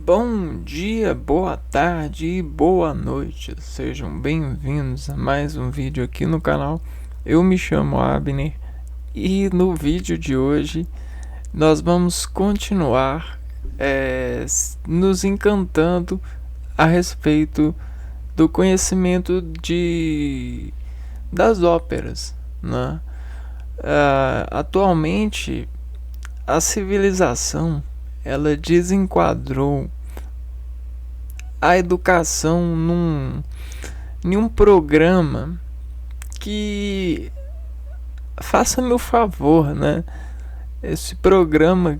Bom dia, boa tarde e boa noite. Sejam bem-vindos a mais um vídeo aqui no canal. Eu me chamo Abner e no vídeo de hoje nós vamos continuar nos encantando a respeito do conhecimento das óperas, né? Atualmente a civilização ela desenquadrou a educação em um programa que, faça-me o favor, né? Esse programa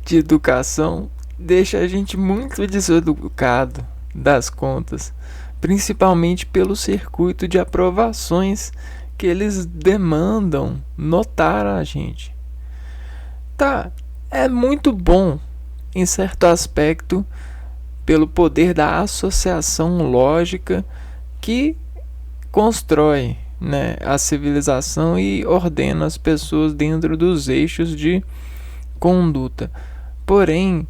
de educação deixa a gente muito deseducado das contas, principalmente pelo circuito de aprovações que eles demandam notar a gente. Tá, é muito bom em certo aspecto pelo poder da associação lógica que constrói, né, a civilização e ordena as pessoas dentro dos eixos de conduta. Porém,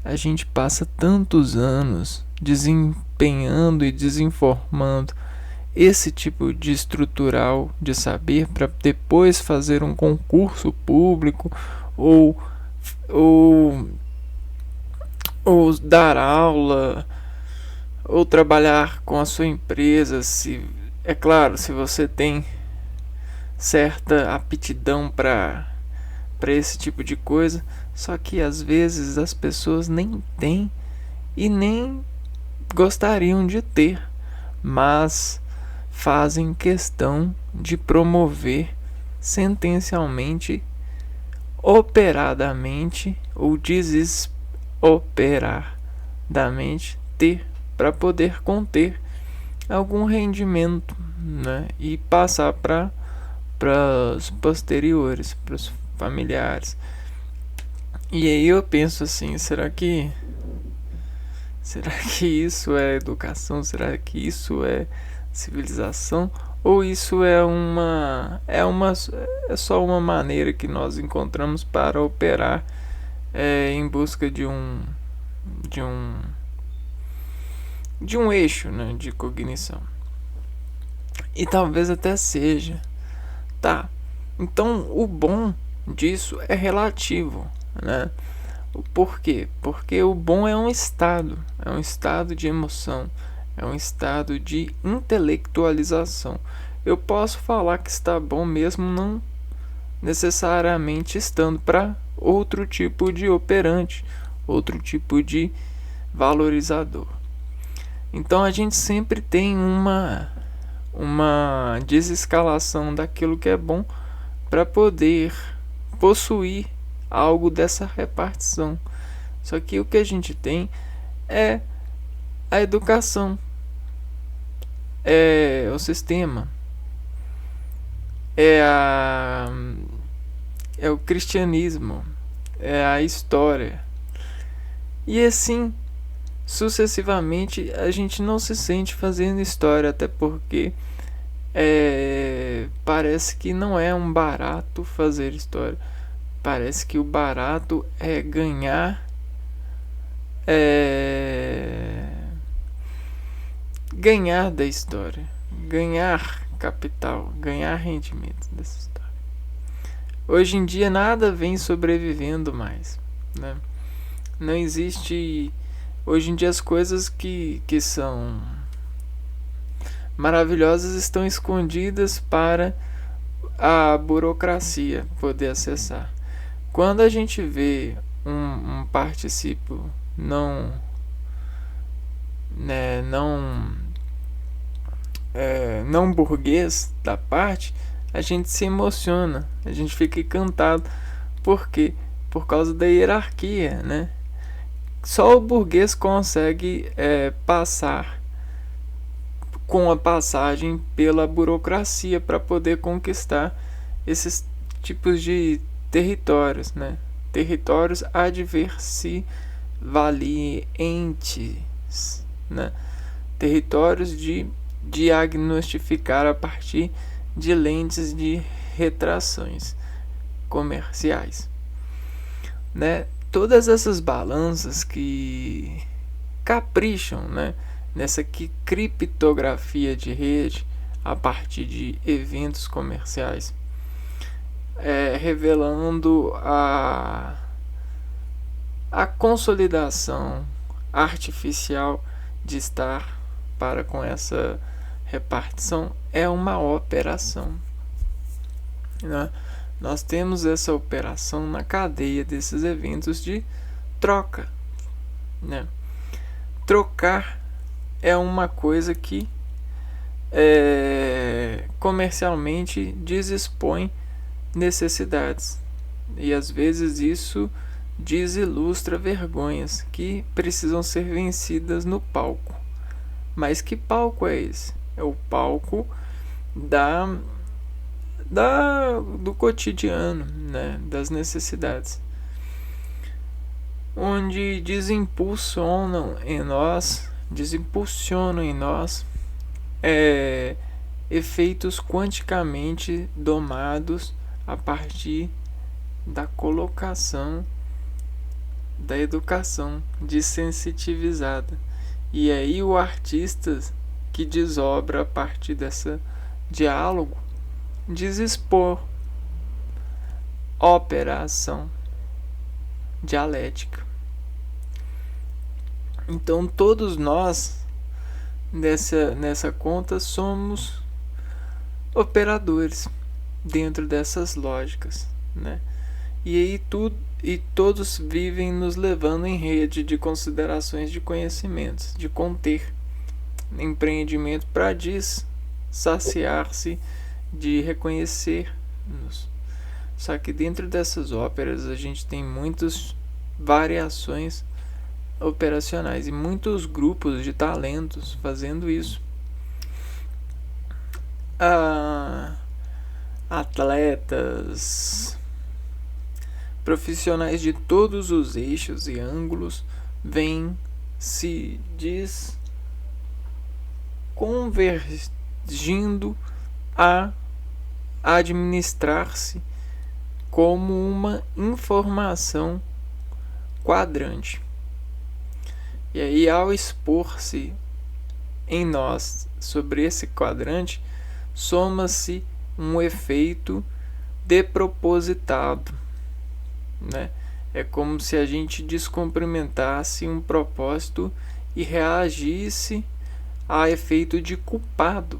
a gente passa tantos anos desempenhando e desinformando esse tipo de estrutural de saber para depois fazer um concurso público ou, ou, ou dar aula ou trabalhar com a sua empresa, se é claro, se você tem certa aptidão para esse tipo de coisa, só que às vezes as pessoas nem têm e nem gostariam de ter, mas fazem questão de promover sentencialmente, operadamente ou desoperadamente ter para poder conter algum rendimento, né, e passar para os posteriores, para os familiares. E aí eu penso assim, será que isso é educação? Será que isso é civilização? Ou isso é só uma maneira que nós encontramos para operar em busca de um de um eixo, né, de cognição? E talvez até seja. Tá. Então, o bom disso é relativo, né? Por quê? Porque o bom é um estado de emoção, é um estado de intelectualização. Eu posso falar que está bom mesmo não necessariamente estando para outro tipo de operante, outro tipo de valorizador. Então a gente sempre tem uma desescalação daquilo que é bom para poder possuir algo dessa repartição. Só que o que a gente tem é a educação, é o sistema, é a é o cristianismo, é a história. E assim, sucessivamente, a gente não se sente fazendo história, até porque parece que não é um barato fazer história. Parece que o barato é ganhar da história, ganhar capital, ganhar rendimento dessa história. Hoje em dia nada vem sobrevivendo mais, né? Não existe. Hoje em dia as coisas que são maravilhosas estão escondidas para a burocracia poder acessar. Quando a gente vê um participo não, né, não burguês da parte, a gente se emociona, a gente fica encantado. Por quê? Por causa da hierarquia, né? Só o burguês consegue passar com a passagem pela burocracia para poder conquistar esses tipos de territórios, né? Territórios adversivalientes, né? Territórios de diagnosticar a partir de lentes de retrações comerciais, né? Todas essas balanças capricham, né, nessa criptografia de rede a partir de eventos comerciais, revelando a consolidação artificial de estar para com essa repartição é uma operação, né? Nós temos essa operação na cadeia desses eventos de troca, né? Trocar é uma coisa que comercialmente desispõe necessidades, e às vezes isso desilustra vergonhas que precisam ser vencidas no palco. Mas que palco é esse? É o palco do cotidiano, né? Das necessidades, onde desimpulsionam em nós efeitos quanticamente domados a partir da colocação da educação desensitivizada. E aí o artista que desobra a partir desse diálogo desexpor operação dialética. Então todos nós nessa conta somos operadores dentro dessas lógicas, né? E todos vivem nos levando em rede de considerações de conhecimentos, de conter empreendimento para saciar-se de reconhecer-nos. Só que dentro dessas óperas a gente tem muitas variações operacionais e muitos grupos de talentos fazendo isso. Atletas, profissionais de todos os eixos e ângulos vêm se convergindo a administrar-se como uma informação quadrante. E aí, ao expor-se em nós sobre esse quadrante, soma-se um efeito depropositado, né? É como se a gente descumprimentasse um propósito e reagisse a efeito de culpado,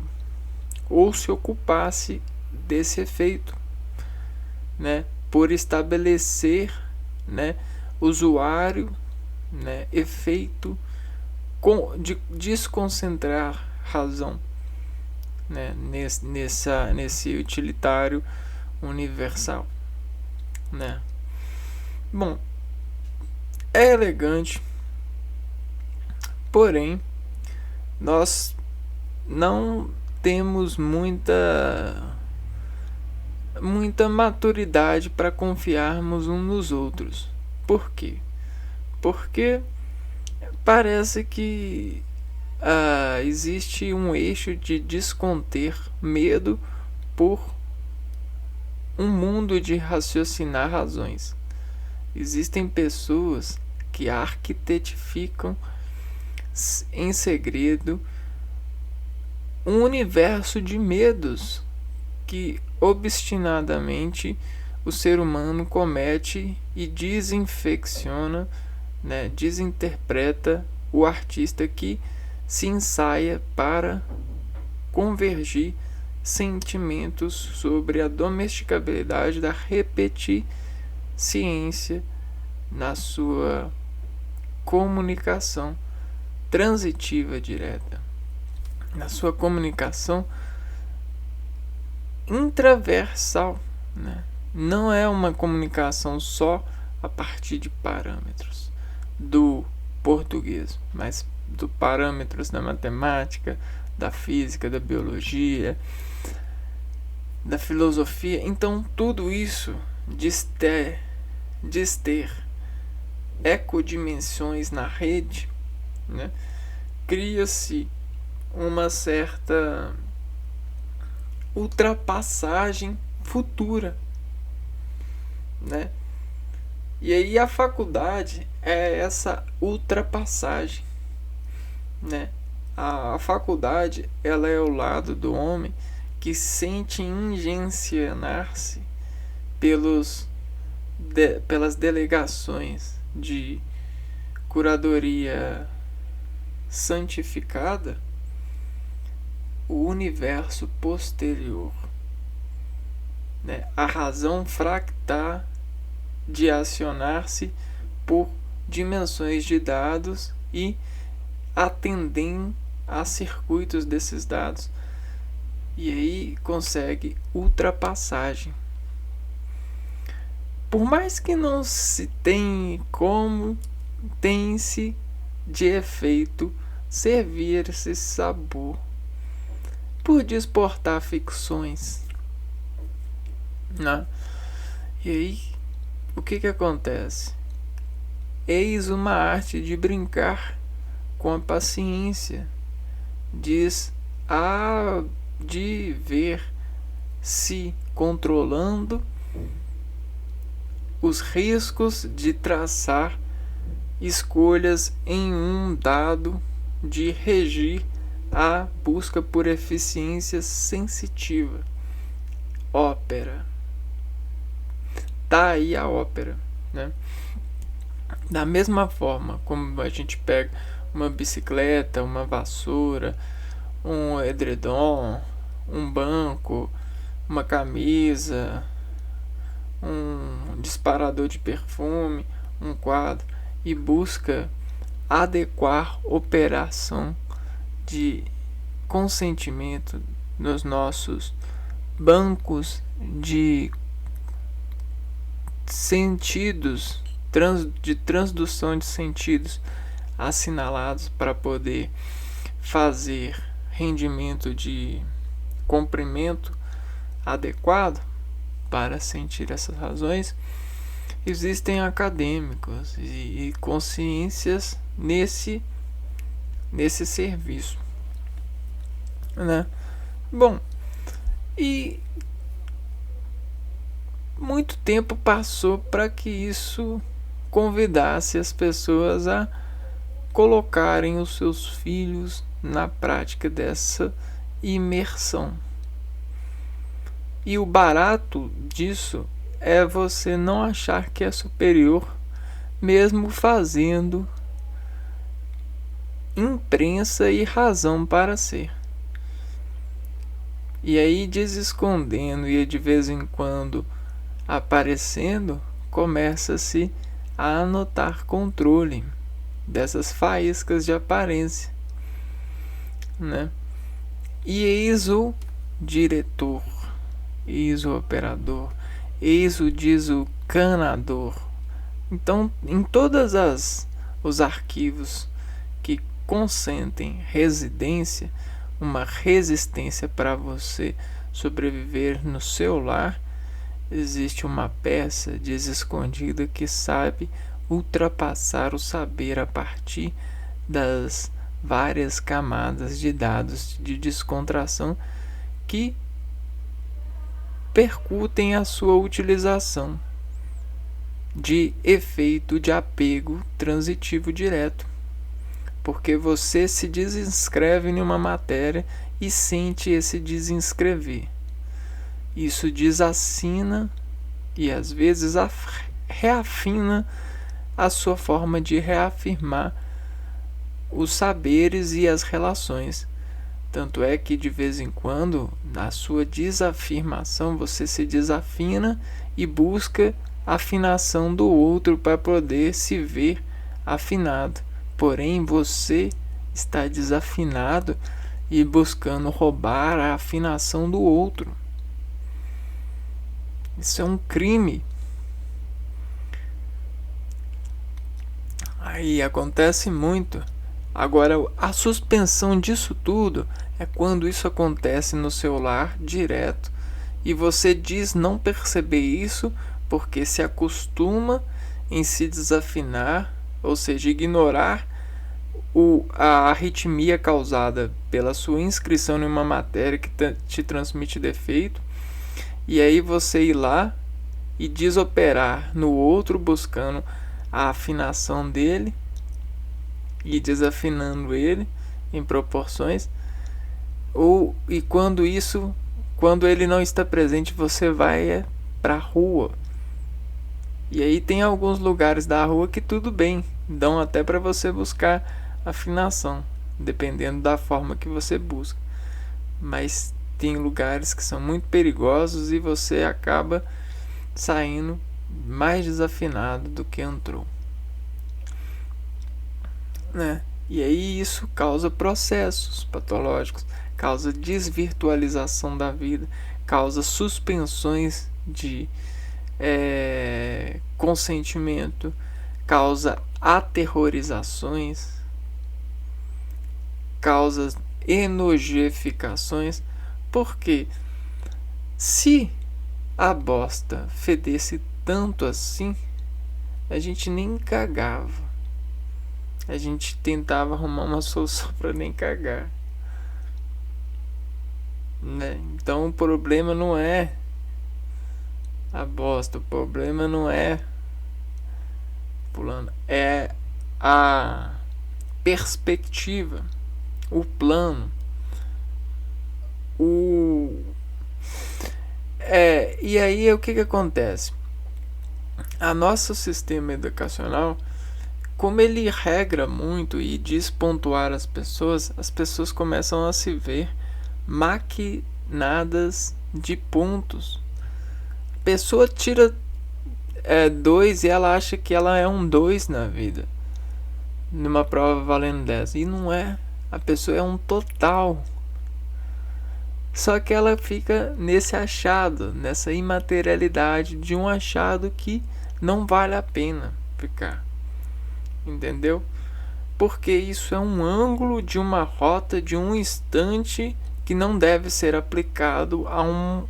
ou se ocupasse desse efeito, né? Por estabelecer, né, usuário, né, efeito de desconcentrar razão, né, nesse utilitário universal, né? Bom, é elegante, porém nós não temos muita maturidade para confiarmos uns nos outros. Por quê? Porque parece que existe um eixo de desconter medo por um mundo de raciocinar razões. Existem pessoas que arquitetificam em segredo um universo de medos que obstinadamente o ser humano comete e desinfecciona, né, desinterpreta o artista que se ensaia para convergir sentimentos sobre a domesticabilidade da ciência na sua comunicação transitiva direta, na sua comunicação intraversal, né? Não é uma comunicação só a partir de parâmetros do português, mas do parâmetros da matemática, da física, da biologia, da filosofia. Então tudo isso diz ter ecodimensões na rede, né? Cria-se uma certa ultrapassagem futura, né? E aí a faculdade é essa ultrapassagem, né? A faculdade, ela é o lado do homem que sente ingencionar-se pelas delegações de curadoria santificada, o universo posterior, né? A razão fractal de acionar-se por dimensões de dados e atendem a circuitos desses dados, e aí consegue ultrapassagem. Por mais que não se tenha como, tem-se de efeito servir esse sabor por desportar ficções, né? E aí, o que acontece? Eis uma arte de brincar com a paciência, diz a de ver se controlando os riscos de traçar escolhas em um dado, de regir a busca por eficiência sensitiva. Ópera. Tá aí a ópera, né? Da mesma forma como a gente pega uma bicicleta, uma vassoura, um edredom, um banco, uma camisa, um disparador de perfume, um quadro, e busca adequar operação de consentimento nos nossos bancos de sentidos, de transdução de sentidos assinalados para poder fazer rendimento de comprimento adequado para sentir essas razões. Existem acadêmicos e consciências nesse serviço, né? Bom, e muito tempo passou para que isso convidasse as pessoas a colocarem os seus filhos na prática dessa imersão. E o barato disso é você não achar que é superior, mesmo fazendo imprensa e razão para ser. E aí, desescondendo e de vez em quando aparecendo, começa-se a anotar controle dessas faíscas de aparência, né? E eis o diretor, eis o operador, eis o desucanador. Então, em todas os arquivos que consentem residência, uma resistência para você sobreviver no seu lar, existe uma peça desescondida que sabe ultrapassar o saber a partir das várias camadas de dados de descontração que percutem a sua utilização de efeito de apego transitivo direto, porque você se desinscreve em uma matéria e sente esse desinscrever. Isso desassina e às vezes reafina a sua forma de reafirmar os saberes e as relações. Tanto é que de vez em quando, na sua desafirmação, você se desafina e busca a afinação do outro para poder se ver afinado. Porém, você está desafinado e buscando roubar a afinação do outro. Isso é um crime. Aí acontece muito. Agora, a suspensão disso tudo é quando isso acontece no seu lar direto e você diz não perceber isso porque se acostuma em se desafinar, ou seja, ignorar a arritmia causada pela sua inscrição em uma matéria que te transmite defeito, e aí você ir lá e desoperar no outro buscando a afinação dele e desafinando ele, em proporções, e quando ele não está presente, você vai para a rua. E aí tem alguns lugares da rua que tudo bem, dão até para você buscar afinação, dependendo da forma que você busca. Mas tem lugares que são muito perigosos e você acaba saindo mais desafinado do que entrou, né? E aí isso causa processos patológicos, causa desvirtualização da vida, causa suspensões de consentimento, causa aterrorizações, causa enojificações. Porque se a bosta fedesse tanto assim, a gente nem cagava. A gente tentava arrumar uma solução para nem cagar, né? Então o problema não é a bosta, o problema não é pulando, é a perspectiva, o plano, e aí o que acontece? A nosso sistema educacional, como ele regra muito e diz pontuar as pessoas começam a se ver maquinadas de pontos. A pessoa tira 2 e ela acha que ela é um 2 na vida, numa prova valendo 10. E não é. A pessoa é um total. Só que ela fica nesse achado, nessa imaterialidade de um achado que não vale a pena ficar. Entendeu? Porque isso é um ângulo de uma rota, de um instante que não deve ser aplicado a um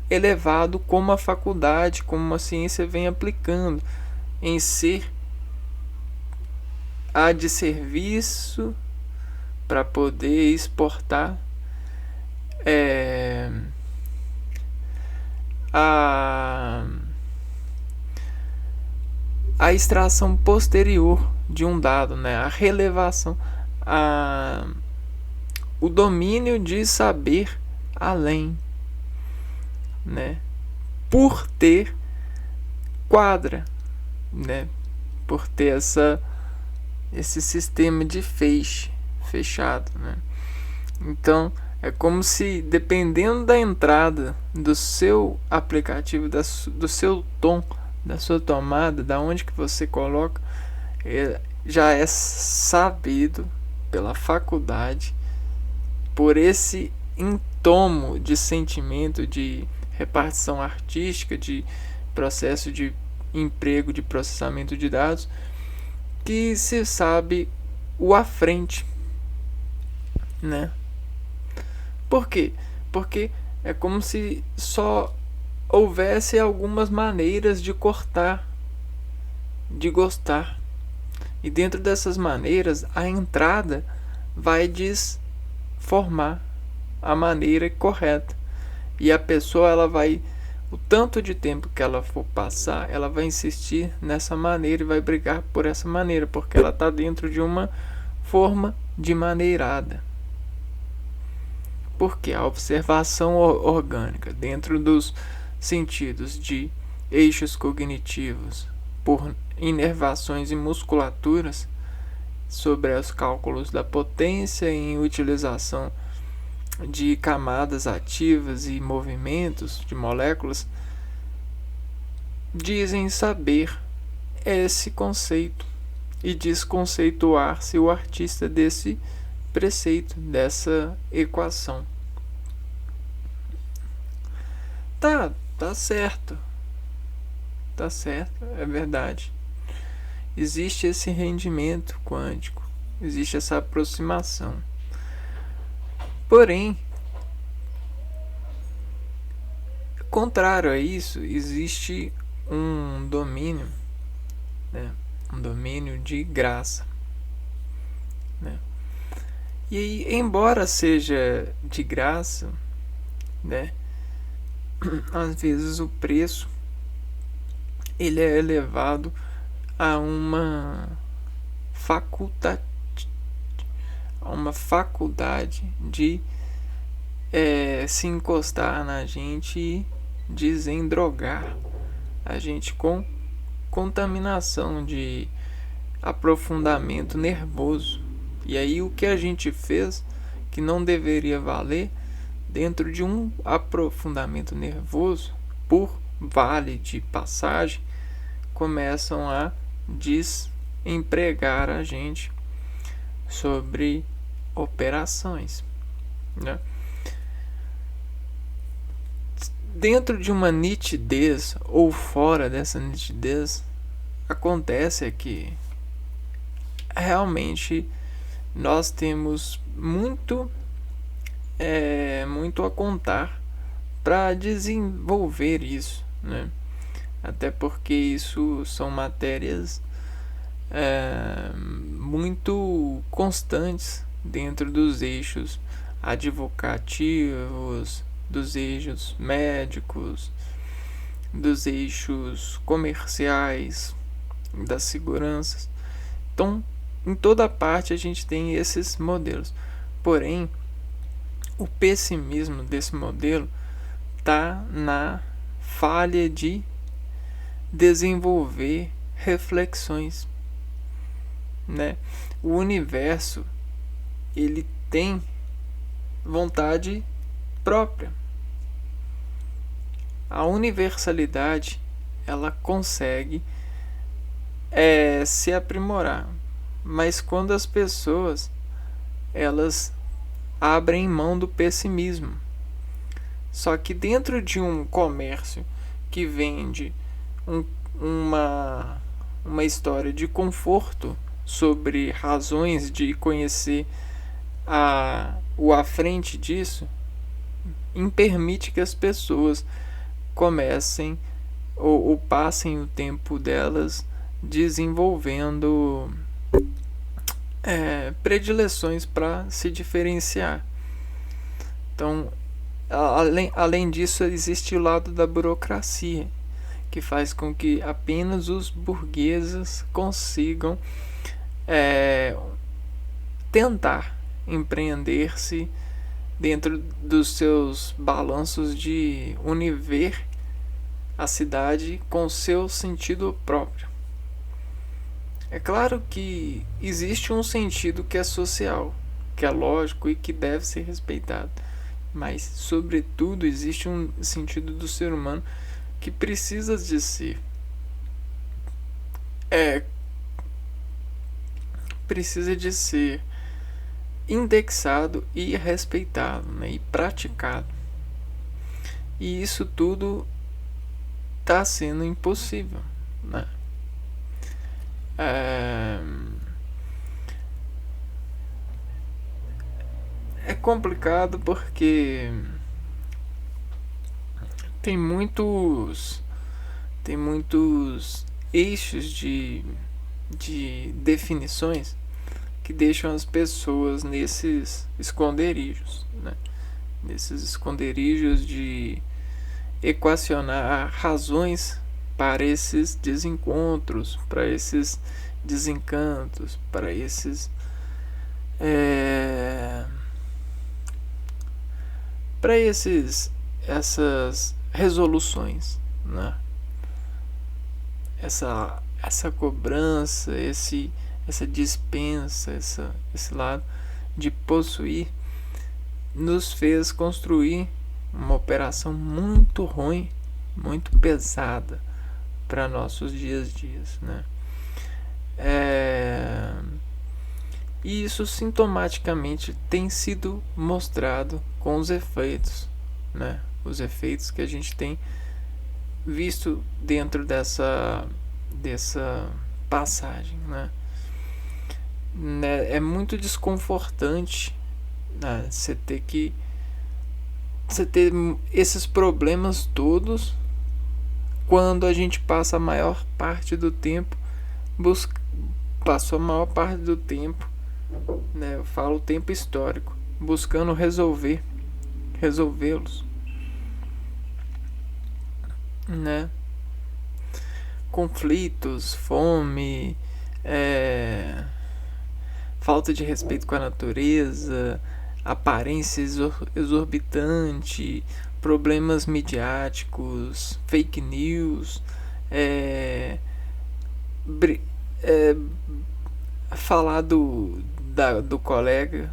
elevado como a faculdade, como a ciência vem aplicando, em ser a de serviço para poder exportar a extração posterior de um dado, né? A relevação, o domínio de saber além, né? Por ter quadra, né? Por ter esse sistema de feixe fechado, né? Então é como se, dependendo da entrada do seu aplicativo, do seu tom, da sua tomada, da onde que você coloca, já é sabido pela faculdade, por esse entomo de sentimento, de repartição artística, de processo de emprego, de processamento de dados, que se sabe o à frente, né? Por quê? Porque é como se só houvesse algumas maneiras de cortar, de gostar. E dentro dessas maneiras, a entrada vai desformar a maneira correta. E a pessoa, ela vai, o tanto de tempo que ela for passar, ela vai insistir nessa maneira e vai brigar por essa maneira, porque ela está dentro de uma forma de maneirada. Porque a observação orgânica, dentro dos sentidos de eixos cognitivos, por inervações e musculaturas, sobre os cálculos da potência em utilização de camadas ativas e movimentos de moléculas, dizem saber esse conceito e desconceituar-se o artista desse preceito, dessa equação. Tá certo. Tá certo, é verdade. Existe esse rendimento quântico, existe essa aproximação. Porém, contrário a isso, existe um domínio, né? Um domínio de graça, né? E aí, embora seja de graça, né, às vezes o preço ele é elevado a uma a uma faculdade de se encostar na gente e desendrogar a gente com contaminação de aprofundamento nervoso. E aí o que a gente fez que não deveria valer dentro de um aprofundamento nervoso, por vale de passagem, começam a desempregar a gente sobre operações, né? Dentro de uma nitidez ou fora dessa nitidez, acontece é que realmente nós temos muito a contar para desenvolver isso, né? Até porque isso são matérias muito constantes dentro dos eixos advocativos, dos eixos médicos, dos eixos comerciais, das seguranças. Então, em toda parte a gente tem esses modelos. Porém, o pessimismo desse modelo está na falha de desenvolver reflexões, né? O universo, ele tem vontade própria. A universalidade, ela consegue se aprimorar, mas quando as pessoas elas abrem mão do pessimismo. Só que dentro de um comércio que vende uma história de conforto sobre razões de conhecer o à frente disso, permite que as pessoas comecem ou passem o tempo delas desenvolvendo predileções para se diferenciar. Então, além disso, existe o lado da burocracia, que faz com que apenas os burgueses consigam tentar empreender-se dentro dos seus balanços de univer a cidade com seu sentido próprio. É claro que existe um sentido que é social, que é lógico e que deve ser respeitado, mas, sobretudo, existe um sentido do ser humano que precisa de ser indexado e respeitado, né, e praticado. E isso tudo está sendo impossível, né? É complicado porque tem muitos eixos de definições que deixam as pessoas nesses esconderijos, né? Nesses esconderijos de equacionar razões para esses desencontros, para esses desencantos, para essas resoluções, né? Essa cobrança, essa dispensa, esse lado de possuir nos fez construir uma operação muito ruim, muito pesada para nossos dias a dias, né? E isso sintomaticamente tem sido mostrado com os efeitos, né? Os efeitos que a gente tem visto dentro dessa passagem, né? É muito desconfortante, né, você ter esses problemas todos quando a gente passa a maior parte do tempo passou a maior parte do tempo, né, eu falo o tempo histórico, buscando resolvê-los, né? Conflitos, fome, falta de respeito com a natureza, aparência exorbitante, problemas midiáticos, fake news, falar do colega,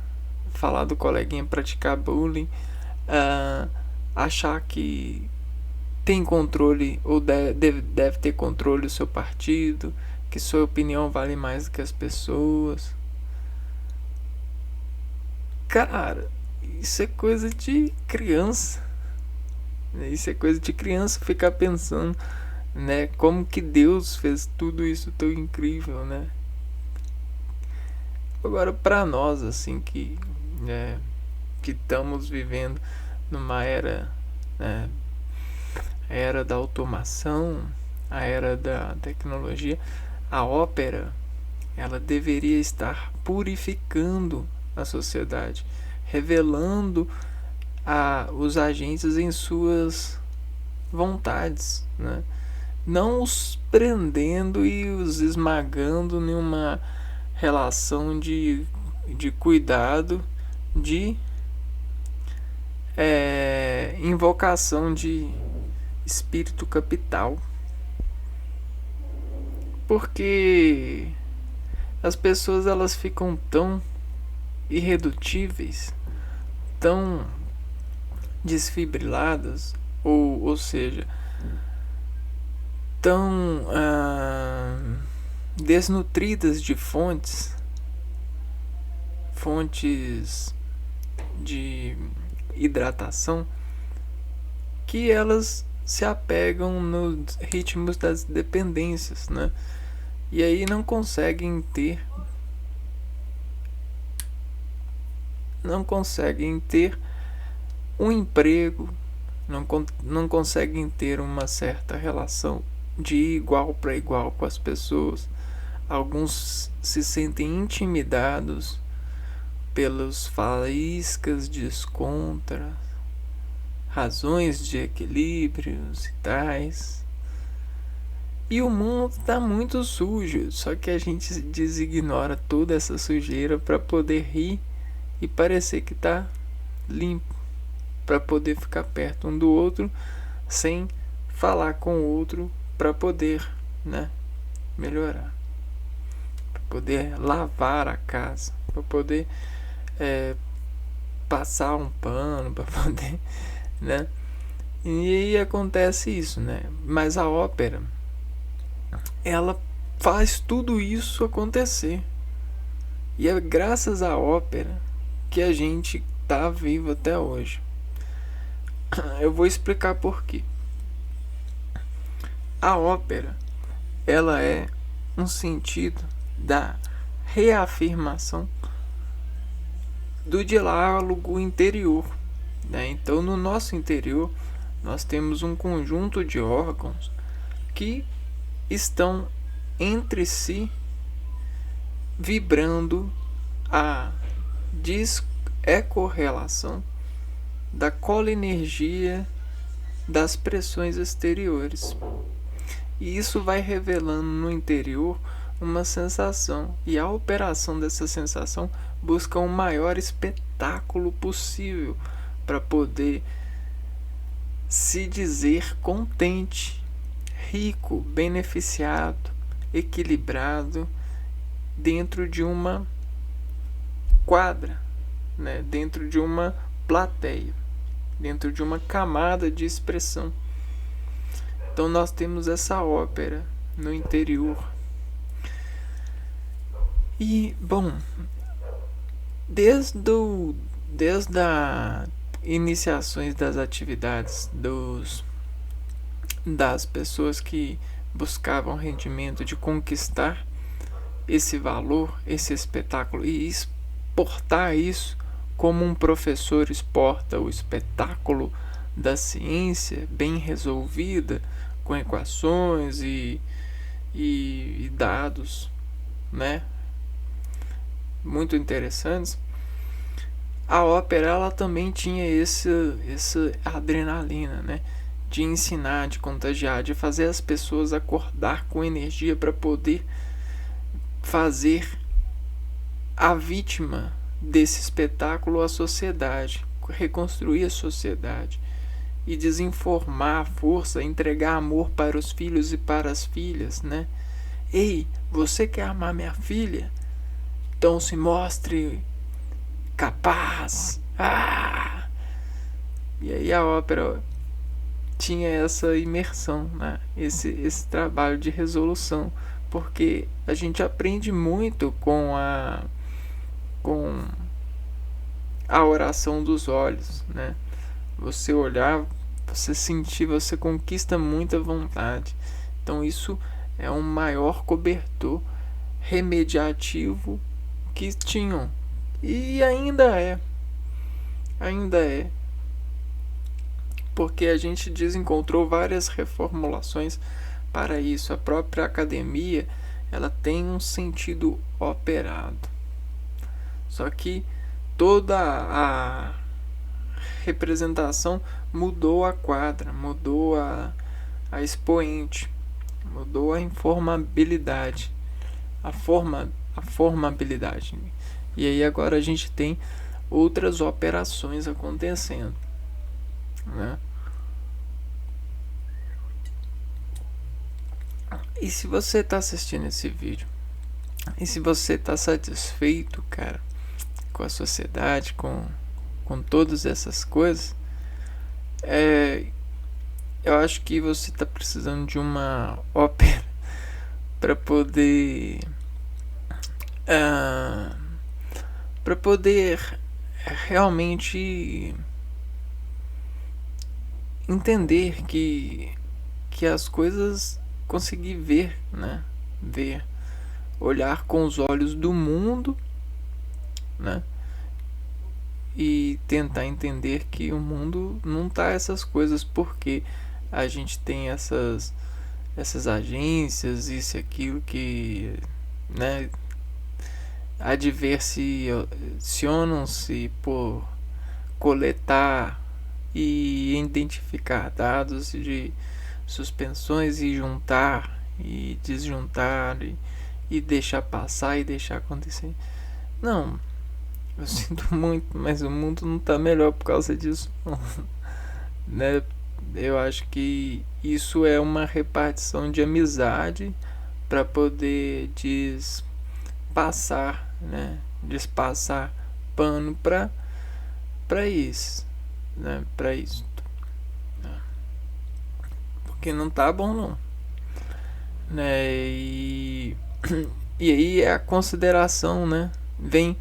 falar do coleguinha, praticar bullying, achar que tem controle ou deve ter controle do seu partido, que sua opinião vale mais do que as pessoas. Cara, isso é coisa de criança. Isso é coisa de criança ficar pensando, né? Como que Deus fez tudo isso tão incrível, né? Agora, para nós, assim, que estamos vivendo numa era, né, a era da automação, a era da tecnologia, a ópera, ela deveria estar purificando a sociedade, revelando os agentes em suas vontades, né? Não os prendendo e os esmagando em uma relação de cuidado, de invocação de espírito capital. Porque as pessoas, elas ficam tão irredutíveis, tão desfibriladas, ou seja, tão desnutridas de fontes de hidratação, que elas se apegam nos ritmos das dependências, né? E aí não conseguem ter um emprego, não conseguem ter uma certa relação de igual para igual com as pessoas. Alguns se sentem intimidados pelos faíscas descontra, razões de equilíbrios e tais. E o mundo está muito sujo, só que a gente designora toda essa sujeira para poder rir e parecer que está limpo, para poder ficar perto um do outro sem falar com o outro, para poder, né, melhorar, para poder lavar a casa, para poder passar um pano, para poder, né? E aí acontece isso, né? Mas a ópera, ela faz tudo isso acontecer. E é graças à ópera que a gente tá vivo até hoje. Eu vou explicar por quê. A ópera, ela é um sentido da reafirmação do diálogo interior, né? Então, no nosso interior, nós temos um conjunto de órgãos que estão entre si vibrando a ecorrelação da colinergia das pressões exteriores. E isso vai revelando no interior uma sensação, e a operação dessa sensação busca um maior espetáculo possível para poder se dizer contente, rico, beneficiado, equilibrado dentro de uma quadra, né? Dentro de uma plateia, dentro de uma camada de expressão. Então nós temos essa ópera no interior. E, bom, desde as iniciações das atividades das pessoas que buscavam rendimento, de conquistar esse valor, esse espetáculo e exportar isso como um professor exporta o espetáculo da ciência bem resolvida, com equações e dados, né, muito interessantes. A ópera, ela também tinha essa adrenalina, né, de ensinar, de contagiar, de fazer as pessoas acordar com energia para poder fazer a vítima desse espetáculo a sociedade, reconstruir a sociedade e desinformar a força, entregar amor para os filhos e para as filhas, né? Ei, você quer amar minha filha? Então se mostre capaz. E aí a ópera tinha essa imersão, né? esse trabalho de resolução, porque a gente aprende muito com a oração dos olhos, né? Você olhar, você sentir, você conquista muita vontade. Então isso é um maior cobertor remediativo que tinham. E ainda é. Porque a gente desencontrou várias reformulações para isso. A própria academia, ela tem um sentido operado. Só que toda a representação mudou a quadra, mudou a expoente, mudou a informabilidade, a formabilidade. E aí agora a gente tem outras operações acontecendo, né? E se você está assistindo esse vídeo, e se você está satisfeito, cara, com a sociedade, com todas essas coisas, eu acho que você está precisando de uma ópera para poder realmente entender que as coisas, conseguir ver, né? Olhar com os olhos do mundo, né? E tentar entender que o mundo não tá essas coisas porque a gente tem essas agências, isso e aquilo que, né, adversionam-se por coletar e identificar dados de suspensões e juntar e desjuntar e deixar passar e deixar acontecer. Não, eu sinto muito, mas o mundo não tá melhor por causa disso, não. Né? Eu acho que isso é uma repartição de amizade para poder despassar, né? Despassar pano para isso, né? Para isso, porque não tá bom não, né? E aí é a consideração, né? Vem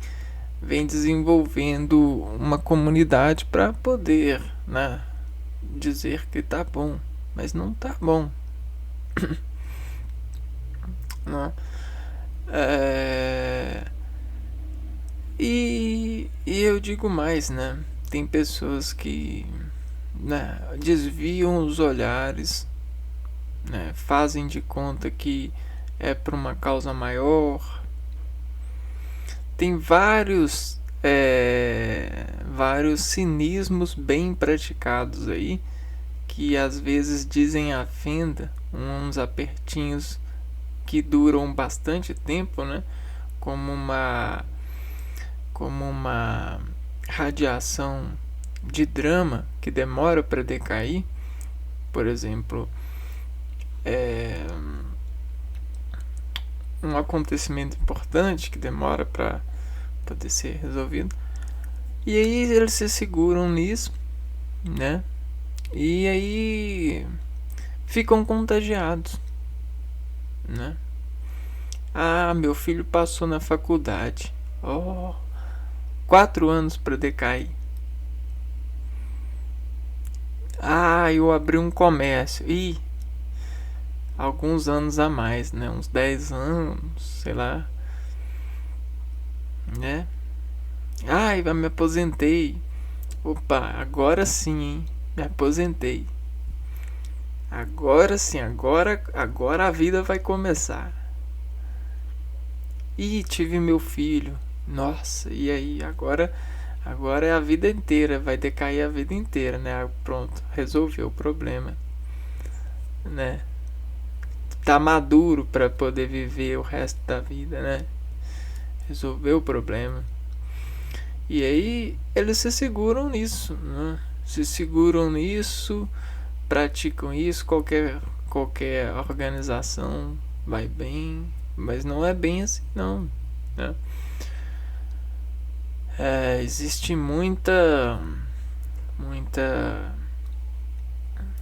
desenvolvendo uma comunidade para poder, né, dizer que tá bom, mas não tá bom. Não. E eu digo mais, né? Tem pessoas que, né, desviam os olhares, né, fazem de conta que é por uma causa maior. Tem vários cinismos bem praticados aí, que às vezes dizem a fenda, uns apertinhos que duram bastante tempo, né? Como uma radiação de drama que demora para decair. Por exemplo, um acontecimento importante que demora para poder ser resolvido. E aí eles se seguram nisso, né? E aí ficam contagiados, né? Meu filho passou na faculdade. 4 anos para decair. Eu abri um comércio. Alguns anos a mais, né? Uns 10 anos, sei lá, né? Eu me aposentei. Opa, agora sim, hein? Me aposentei. Agora sim, agora a vida vai começar. Tive meu filho. Nossa, e aí? Agora é a vida inteira, vai decair a vida inteira, né? Pronto, resolveu o problema, né? Tá maduro para poder viver o resto da vida, né? resolver o problema. E aí eles se seguram nisso, né? Se seguram nisso, praticam isso, qualquer organização vai bem, mas não é bem assim não, né? Existe muita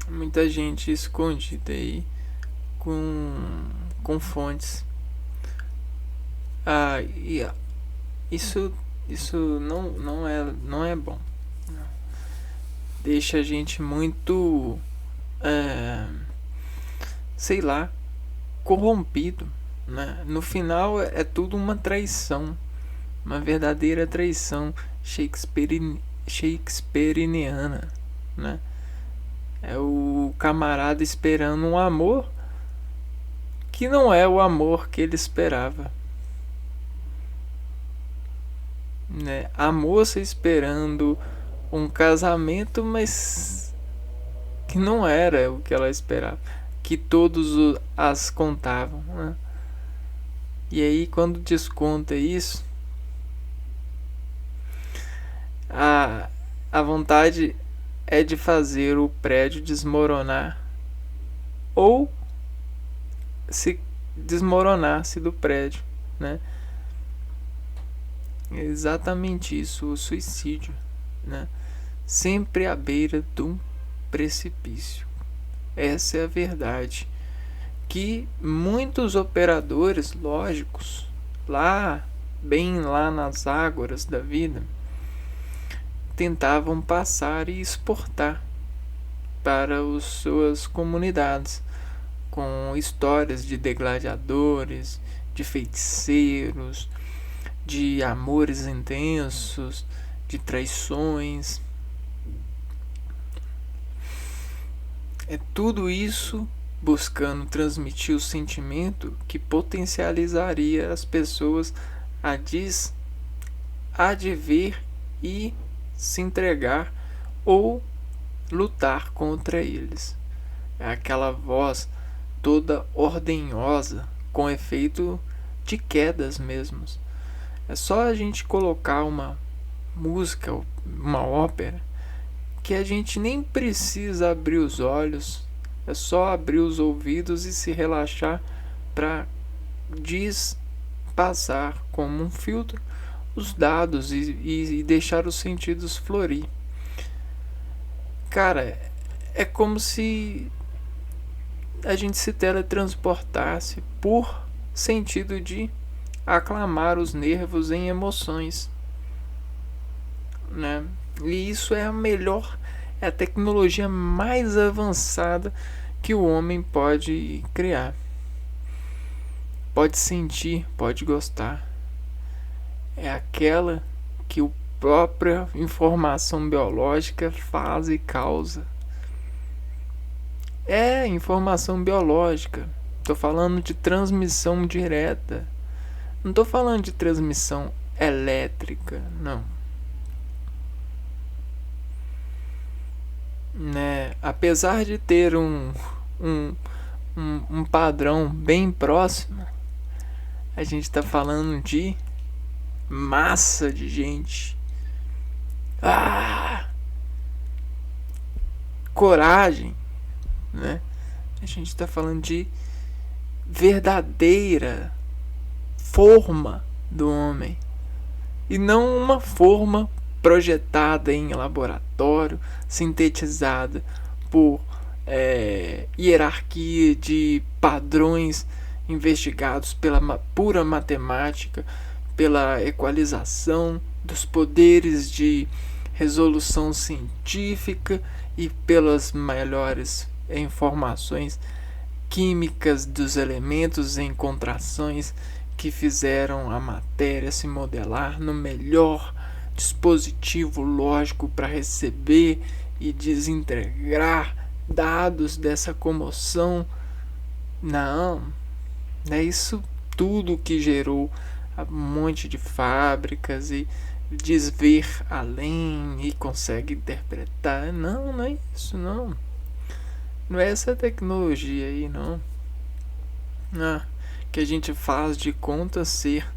muita gente escondida aí com fontes. E isso não é bom. Deixa a gente muito, sei lá, corrompido, né? No final é tudo uma traição, uma verdadeira traição shakespeariana, né? É o camarada esperando um amor que não é o amor que ele esperava, né? A moça esperando um casamento, mas que não era o que ela esperava, que todos as contavam, né? E aí quando desconta isso, a vontade é de fazer o prédio desmoronar ou se desmoronar-se do prédio, né? É exatamente isso, o suicídio, né? Sempre à beira de um precipício. Essa é a verdade que muitos operadores lógicos bem lá nas ágoras da vida tentavam passar e exportar para as suas comunidades, com histórias de degladiadores, de feiticeiros, de amores intensos, de traições. É tudo isso buscando transmitir o sentimento que potencializaria as pessoas a de ver e se entregar ou lutar contra eles. É aquela voz toda ordenhosa, com efeito de quedas mesmo. É só a gente colocar uma música, uma ópera, que a gente nem precisa abrir os olhos, é só abrir os ouvidos e se relaxar para passar como um filtro os dados e deixar os sentidos florir. Cara, é como se a gente se teletransportasse por sentido de aclamar os nervos em emoções, né? E isso é a tecnologia mais avançada que o homem pode criar. Pode sentir, pode gostar. É aquela que a própria informação biológica faz e causa. É informação biológica. Estou falando de transmissão direta. Não estou falando de transmissão elétrica, não. Né? Apesar de ter um padrão bem próximo, a gente está falando de massa de gente. Coragem, né? A gente está falando de verdadeira forma do homem e não uma forma projetada em laboratório, sintetizada por hierarquia de padrões investigados pela pura matemática, pela equalização dos poderes de resolução científica e pelas melhores informações químicas dos elementos em contrações que fizeram a matéria se modelar no melhor dispositivo lógico para receber e desintegrar dados dessa comoção. Não, é isso tudo que gerou um monte de fábricas e desver além e consegue interpretar. Não é isso, não. Não é essa tecnologia aí, não. Que a gente faz de conta ser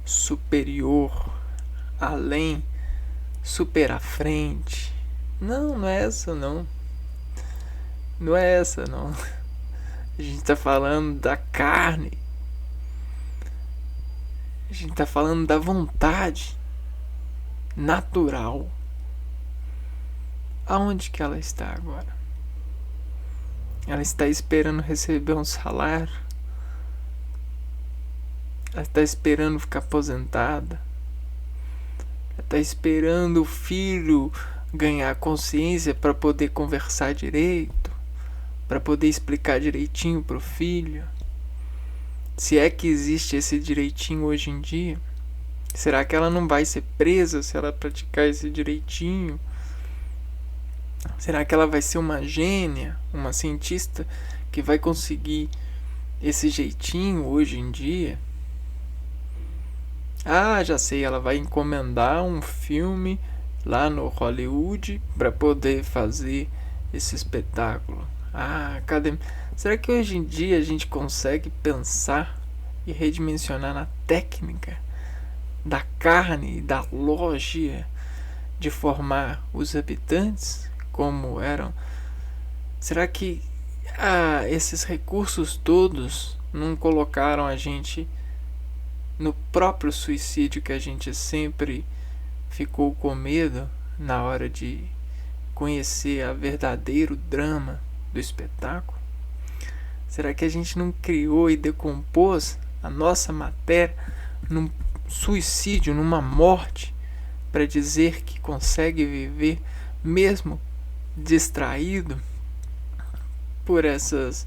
superior, além, super à frente. Não, não é essa não. Não é essa não. A gente tá falando da carne. A gente tá falando da vontade natural. Aonde que ela está agora? Ela está esperando receber um salário? Ela está esperando ficar aposentada? Ela está esperando o filho ganhar consciência para poder conversar direito? Para poder explicar direitinho pro filho? Se é que existe esse direitinho hoje em dia? Será que ela não vai ser presa se ela praticar esse direitinho? Será que ela vai ser uma gênia, uma cientista que vai conseguir esse jeitinho hoje em dia? Ah, já sei, ela vai encomendar um filme lá no Hollywood para poder fazer esse espetáculo. Ah, cadê? Será que hoje em dia a gente consegue pensar e redimensionar na técnica da carne e da lógica de formar os habitantes como eram? Será que esses recursos todos não colocaram a gente no próprio suicídio que a gente sempre ficou com medo na hora de conhecer o verdadeiro drama do espetáculo? Será que a gente não criou e decompôs a nossa matéria num suicídio, numa morte, para dizer que consegue viver mesmo distraído por essas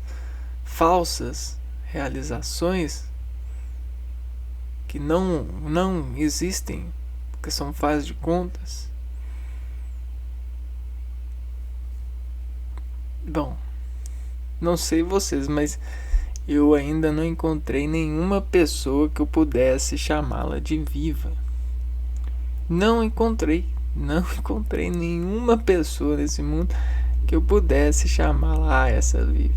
falsas realizações que não existem, porque são faz de contas? Bom, não sei vocês, mas eu ainda não encontrei nenhuma pessoa que eu pudesse chamá-la de viva. Não encontrei nenhuma pessoa nesse mundo que eu pudesse chamá-la essa vive.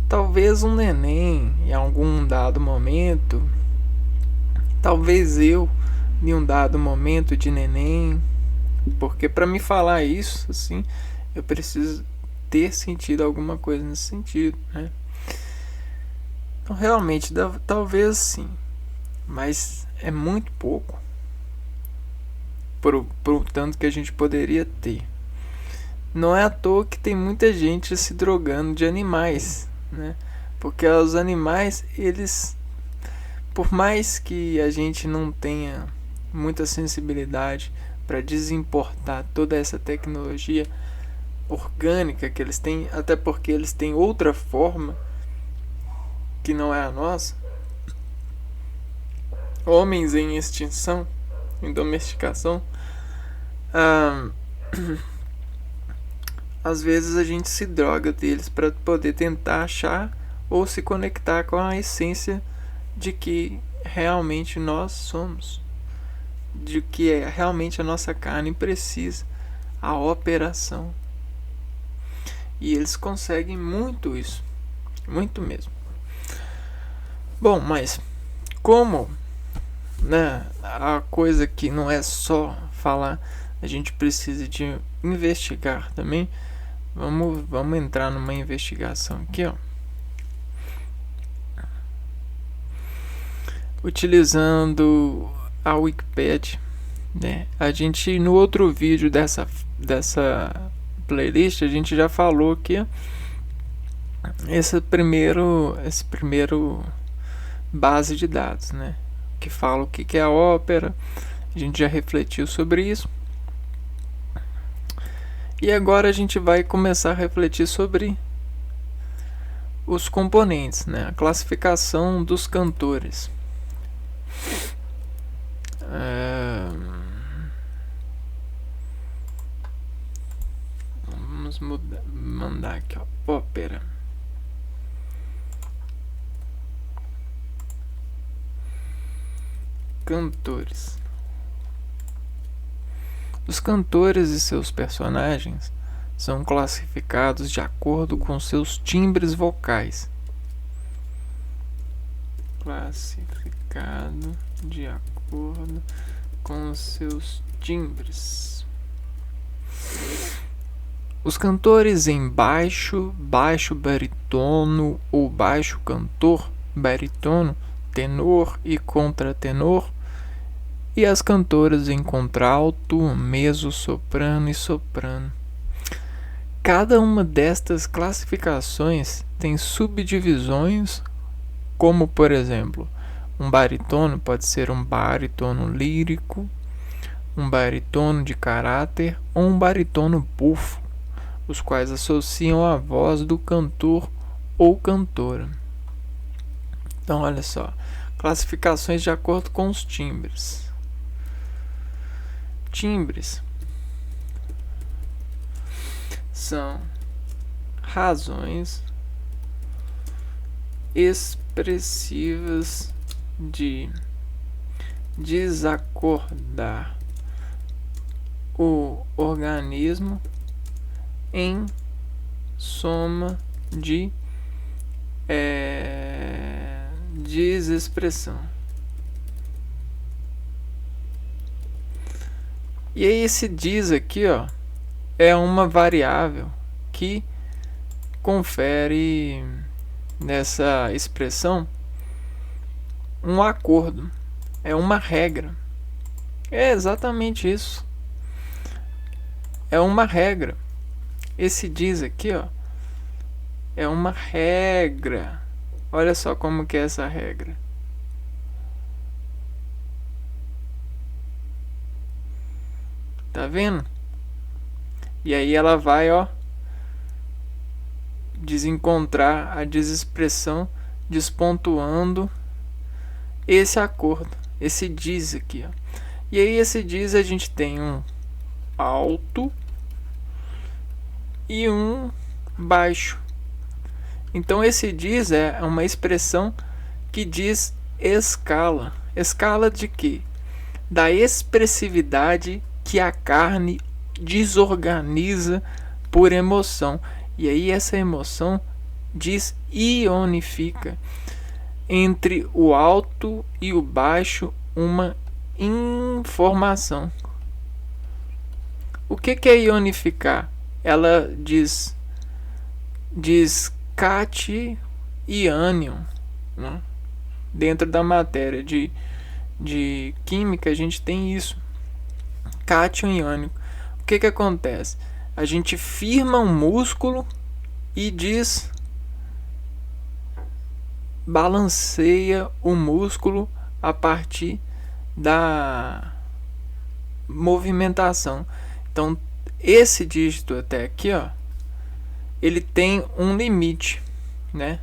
Talvez um neném em algum dado momento, talvez eu em um dado momento de neném, porque para me falar isso assim, eu preciso ter sentido alguma coisa nesse sentido, né? Então realmente talvez sim, mas é muito pouco pro tanto que a gente poderia ter. Não é à toa que tem muita gente se drogando de animais, né? Porque os animais, eles, por mais que a gente não tenha muita sensibilidade para desimportar toda essa tecnologia orgânica que eles têm, até porque eles têm outra forma que não é a nossa. Homens em extinção, em domesticação, às vezes a gente se droga deles para poder tentar achar ou se conectar com a essência de que realmente nós somos, de que realmente a nossa carne precisa, a operação. E eles conseguem muito isso, muito mesmo. Bom, mas como, né, a coisa que não é só falar, a gente precisa de investigar também. Vamos entrar numa investigação aqui, ó. Utilizando a Wikipedia, né? A gente no outro vídeo dessa playlist a gente já falou que esse primeiro base de dados, né? Que fala o que é a ópera. A gente já refletiu sobre isso. E agora a gente vai começar a refletir sobre os componentes, né? A classificação dos cantores. Vamos mandar aqui, ó, ópera. Cantores. Os cantores e seus personagens são classificados de acordo com seus timbres vocais. Classificado de acordo acordo com os seus timbres. Os cantores em baixo, baixo barítono ou baixo cantor, barítono, tenor e contratenor, e as cantoras em contralto, mezzo-soprano e soprano. Cada uma destas classificações tem subdivisões, como por exemplo, um barítono pode ser um barítono lírico, um barítono de caráter ou um barítono bufo, os quais associam a voz do cantor ou cantora. Então, olha só, classificações de acordo com os timbres. Timbres são razões expressivas de desacordar o organismo em soma de desexpressão. E aí esse diz aqui, ó, é uma variável que confere nessa expressão um acordo, é uma regra. É exatamente isso. É uma regra. Esse diz aqui, ó, é uma regra. Olha só como que é essa regra. Tá vendo? E aí ela vai, ó, desencontrar a desexpressão, despontuando esse acordo, esse diz aqui, ó. E aí esse diz a gente tem um alto e um baixo. Então esse diz é uma expressão que diz escala. Escala de quê? Da expressividade que a carne desorganiza por emoção. E aí essa emoção diz ionifica entre o alto e o baixo uma informação. O que é ionificar? Ela diz cation e ânion, né? Dentro da matéria de química a gente tem isso, cation e ânion. O que acontece? A gente firma um músculo e balanceia o músculo a partir da movimentação. Então esse dígito até aqui, ó, ele tem um limite, né?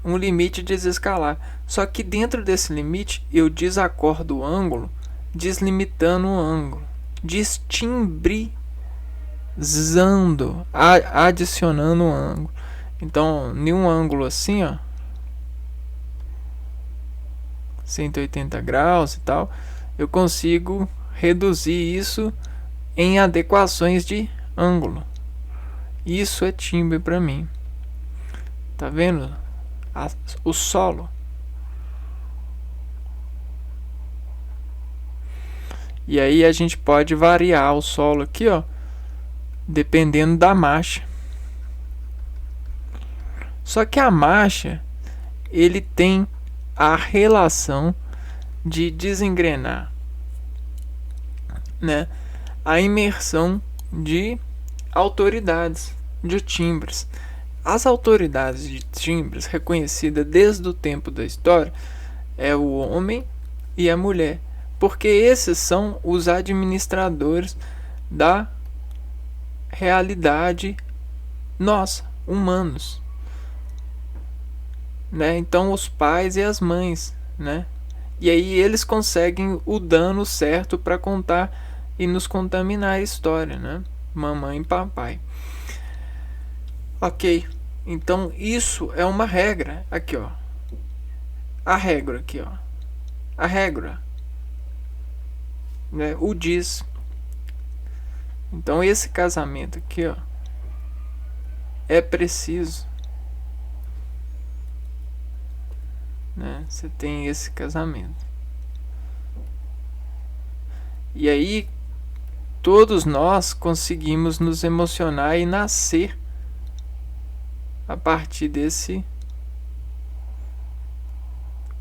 Um limite de desescalar. Só que dentro desse limite eu desacordo o ângulo, deslimitando o ângulo, destimbrizando, adicionando o ângulo. Então, em um ângulo assim, ó, 180 graus e tal, eu consigo reduzir isso em adequações de ângulo. Isso é timbre para mim. Tá vendo? O solo. E aí a gente pode variar o solo aqui, ó, dependendo da marcha. Só que a marcha, ele tem a relação de desengrenar, né, a imersão de autoridades, de timbres. As autoridades de timbres reconhecidas desde o tempo da história é o homem e a mulher, porque esses são os administradores da realidade nossa, humanos, né? Então os pais e as mães, né? E aí eles conseguem o dano certo para contar e nos contaminar a história, né? Mamãe e papai. Ok, então isso é uma regra aqui, ó. A regra aqui, ó. A regra, né? O diz. Então esse casamento aqui, ó, é preciso, né? Você tem esse casamento. E aí todos nós conseguimos nos emocionar e nascer a partir desse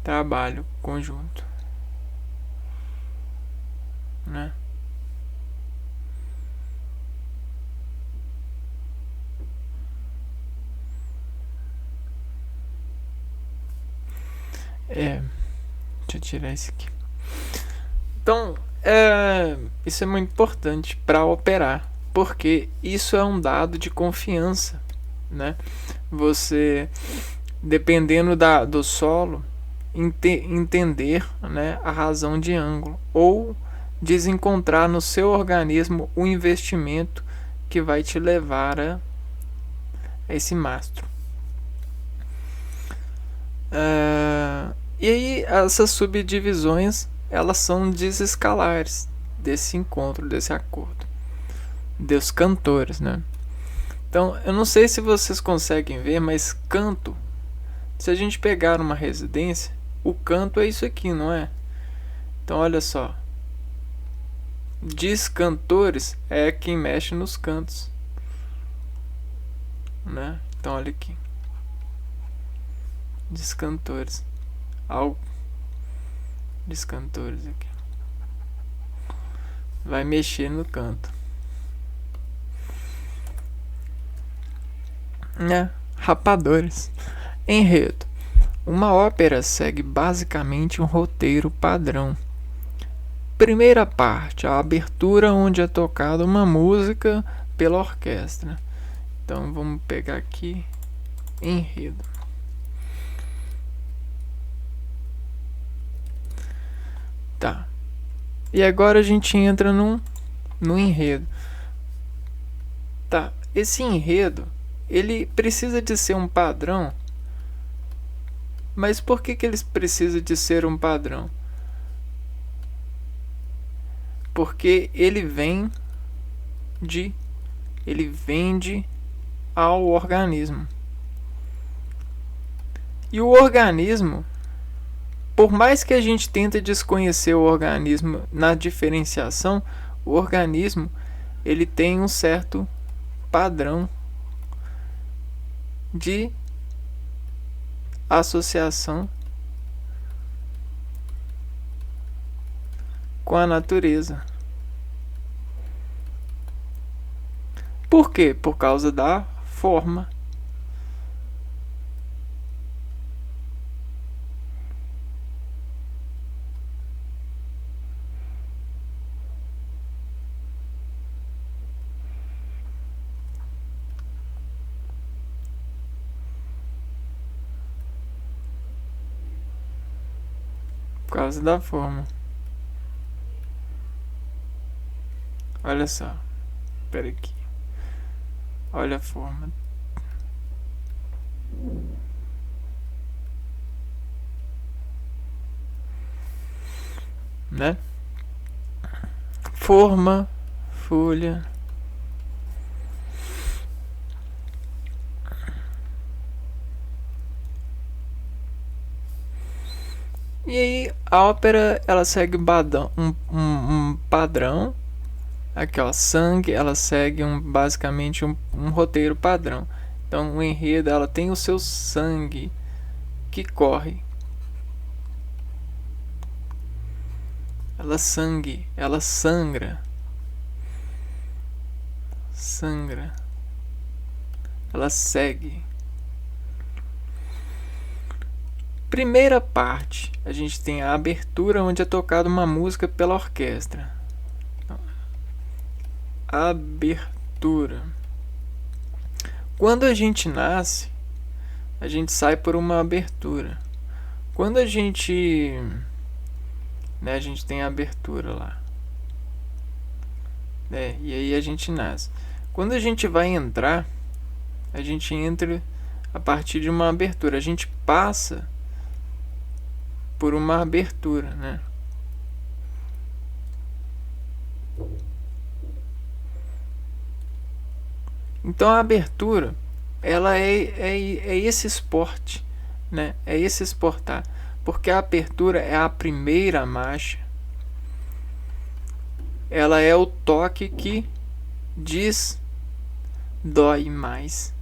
trabalho conjunto, né? Deixa eu tirar isso aqui. Então, isso é muito importante para operar, porque isso é um dado de confiança, né? Você, dependendo do solo, entender, né, a razão de ângulo, ou desencontrar no seu organismo o investimento que vai te levar a esse mastro. E aí essas subdivisões, elas são desescalares desse encontro, desse acordo dos cantores, né? Então, eu não sei se vocês conseguem ver, mas canto, se a gente pegar uma residência, o canto é isso aqui, não é? Então, olha só. Descantores é quem mexe nos cantos, né? Então, olha aqui. Descantores. Descantores aqui. Vai mexer no canto. Rapadores. Enredo. Uma ópera segue basicamente um roteiro padrão. Primeira parte, a abertura, onde é tocada uma música pela orquestra. Então vamos pegar aqui enredo. Tá. E agora a gente entra no enredo. Tá. Esse enredo, ele precisa de ser um padrão. Mas por que ele precisa de ser um padrão? Porque ele vende ao organismo. E o organismo, por mais que a gente tente desconhecer o organismo na diferenciação, o organismo, ele tem um certo padrão de associação com a natureza. Por quê? Por causa da forma. Por causa da forma. Olha só. Espera aqui. Olha a forma. Né? Forma, folha. E aí a ópera, ela segue um padrão. Aqui, ó, sangue, ela segue basicamente um roteiro padrão. Então o enredo, ela tem o seu sangue que corre. Ela sangra. Ela segue. Primeira parte, a gente tem a abertura, onde é tocada uma música pela orquestra. Abertura. Quando a gente nasce, a gente sai por uma abertura. Quando a gente tem a abertura lá, e aí a gente nasce. Quando a gente vai entrar, a gente entra a partir de uma abertura. A gente passa por uma abertura, né? Então a abertura, ela é esse esporte, né? É esse exportar, porque a abertura é a primeira marcha ela é o toque que diz dói mais.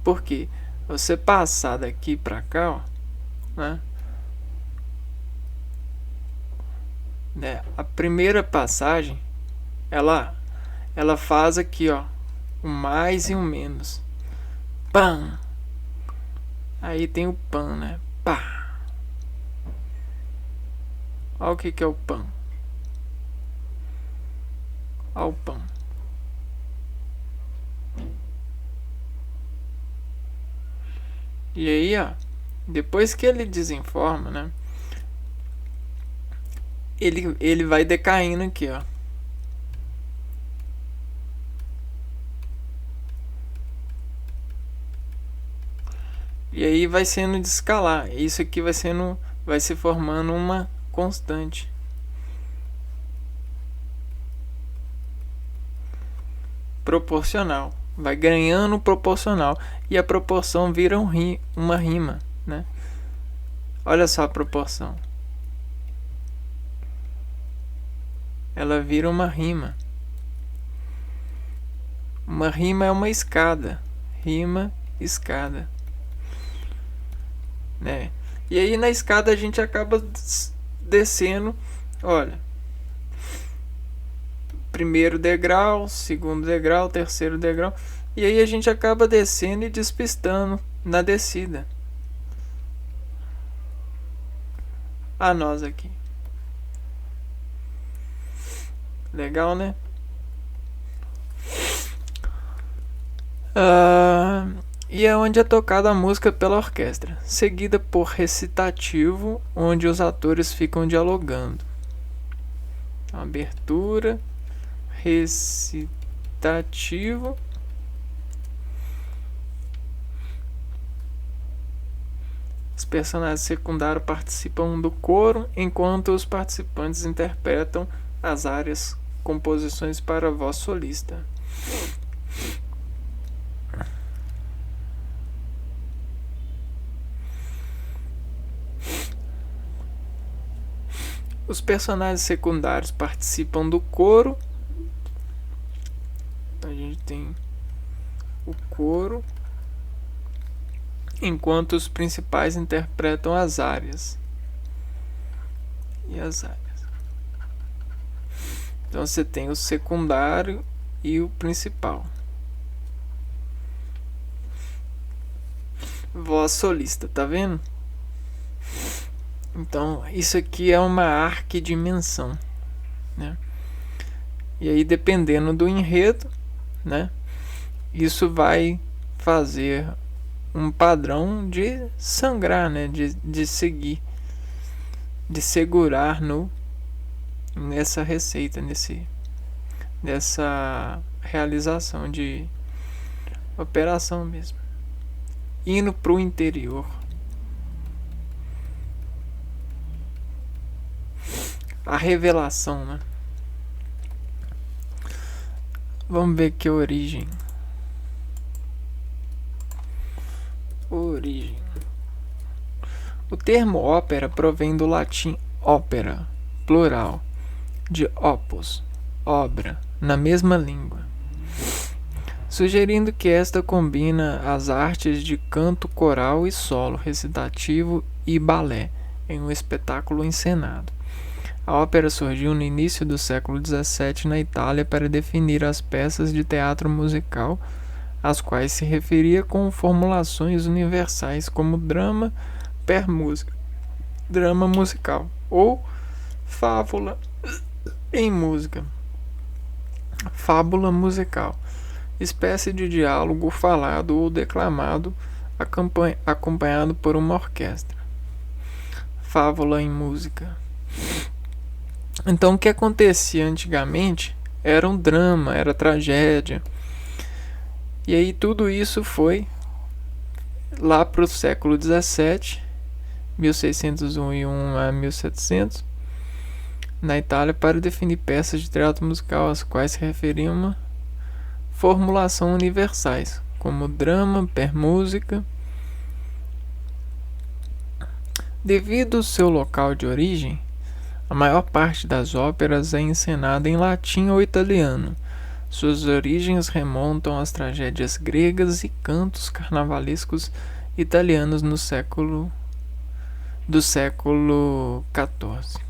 Por quê? Você passar daqui pra cá, ó, né? A primeira passagem, ela faz aqui, ó, o mais e o menos. Pam. Aí tem o pan, né? Pá. Olha o que é o pan. Olha o pan. E aí, ó, depois que ele desenforma, né? Ele vai decaindo aqui, ó. E aí vai sendo de escalar. Isso aqui vai se formando uma constante. Proporcional. Vai ganhando proporcional. E a proporção vira uma rima, né? Olha só a proporção. Ela vira uma rima. Uma rima é uma escada. Rima, escada. Né? E aí na escada a gente acaba descendo. Olha. Primeiro degrau, segundo degrau, terceiro degrau. E aí a gente acaba descendo e despistando na descida. A nós aqui. Legal, né? E é onde é tocada a música pela orquestra, seguida por recitativo, onde os atores ficam dialogando. Abertura, recitativo. Os personagens secundários participam do coro, enquanto os participantes interpretam as áreas, composições para voz solista. Os personagens secundários participam do coro. A gente tem o coro, enquanto os principais interpretam as áreas. E as áreas. Então você tem o secundário e o principal. Voz solista, tá vendo? Então isso aqui é uma arquidimensão, né? E aí dependendo do enredo, né? Isso vai fazer um padrão de sangrar, né? De seguir, de segurar nessa receita, nessa realização de operação mesmo. Indo para o interior. A revelação, né? Vamos ver que origem. Origem. O termo ópera provém do latim opera, plural, de opus, obra, na mesma língua, sugerindo que esta combina as artes de canto coral e solo, recitativo e balé em um espetáculo encenado. A ópera surgiu no início do século XVII na Itália para definir as peças de teatro musical, às quais se referia com formulações universais como drama per música, drama musical, ou fábula em música, fábula musical, espécie de diálogo falado ou declamado acompanhado por uma orquestra. Fábula em música. Então o que acontecia antigamente era um drama, era tragédia. E aí tudo isso foi lá para o século XVII, 1601 a 1700, na Itália, para definir peças de teatro musical às quais se referiam uma formulação universais, como drama per música. Devido ao seu local de origem, A maior parte das óperas é encenada em latim ou italiano. Suas origens remontam às tragédias gregas e cantos carnavalescos italianos do século XIV.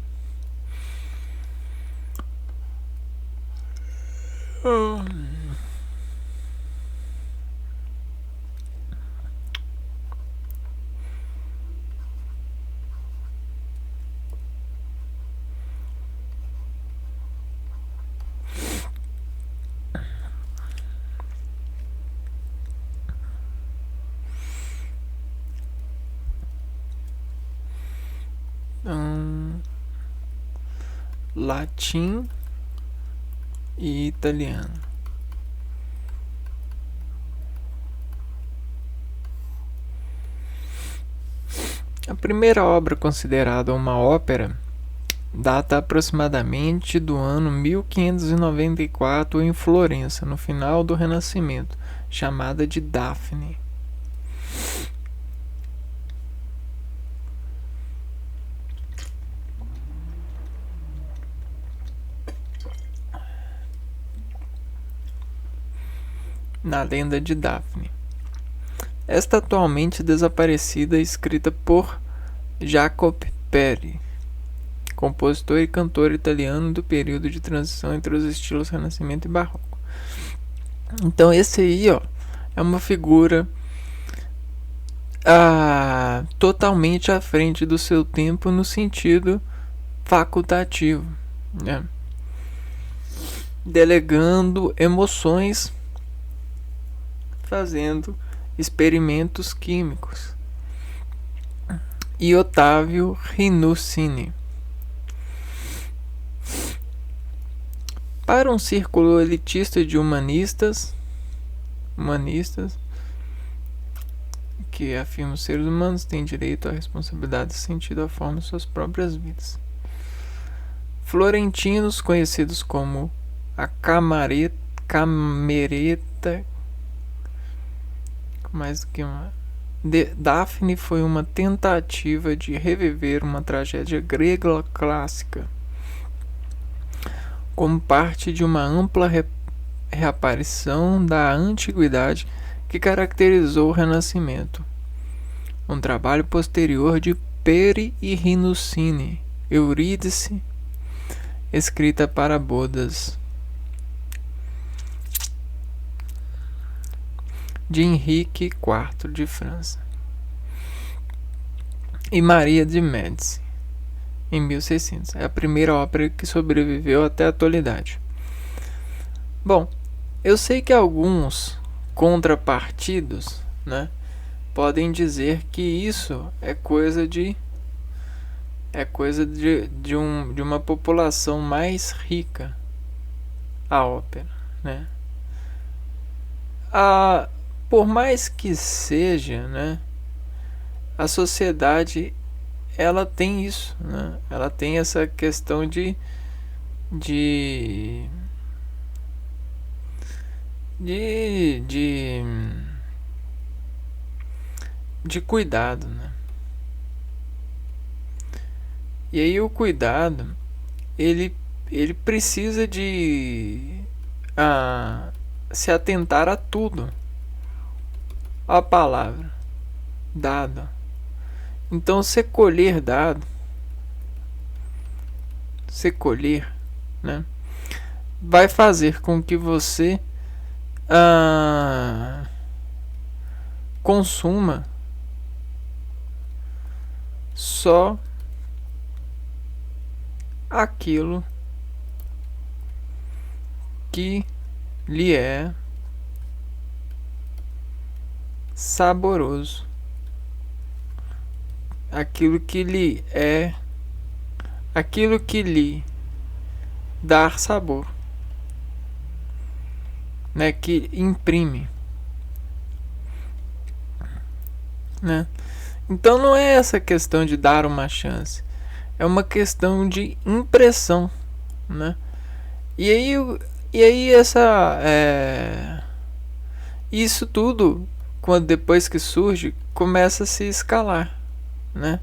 Latim e italiano. A primeira obra considerada uma ópera data aproximadamente do ano 1594 em Florença, no final do Renascimento, chamada de Daphne. Na lenda de Daphne. Esta atualmente desaparecida é escrita por Jacopo Peri, compositor e cantor italiano do período de transição entre os estilos Renascimento e Barroco. Então esse aí, ó, é uma figura totalmente à frente do seu tempo no sentido facultativo, né? Delegando emoções, fazendo experimentos químicos. E Ottavio Rinuccini. Para um círculo elitista de humanistas que afirmam que os seres humanos têm direito à responsabilidade e sentido à forma de suas próprias vidas. Florentinos, conhecidos como a Cameretta, mais do que uma Daphne, foi uma tentativa de reviver uma tragédia grega clássica como parte de uma ampla reaparição da antiguidade que caracterizou o Renascimento. Um trabalho posterior de Peri e Rinuccini, Eurídice, escrita para bodas, de Henrique IV de França, e Maria de Médici, em 1600. É a primeira ópera que sobreviveu até a atualidade. Bom, eu sei que alguns contrapartidos, né, podem dizer que isso é coisa de uma população mais rica, a ópera, né? Por mais que seja, né, a sociedade, ela tem isso, né? Ela tem essa questão de cuidado, né? E aí o cuidado, ele precisa de se atentar a tudo. A palavra dado. Então, se colher dado, né, vai fazer com que você consuma só aquilo que lhe é saboroso, aquilo que lhe dá sabor, né, que imprime, né? Então não é essa questão de dar uma chance, é uma questão de impressão, né? E aí isso tudo, quando depois que surge, começa a se escalar, né?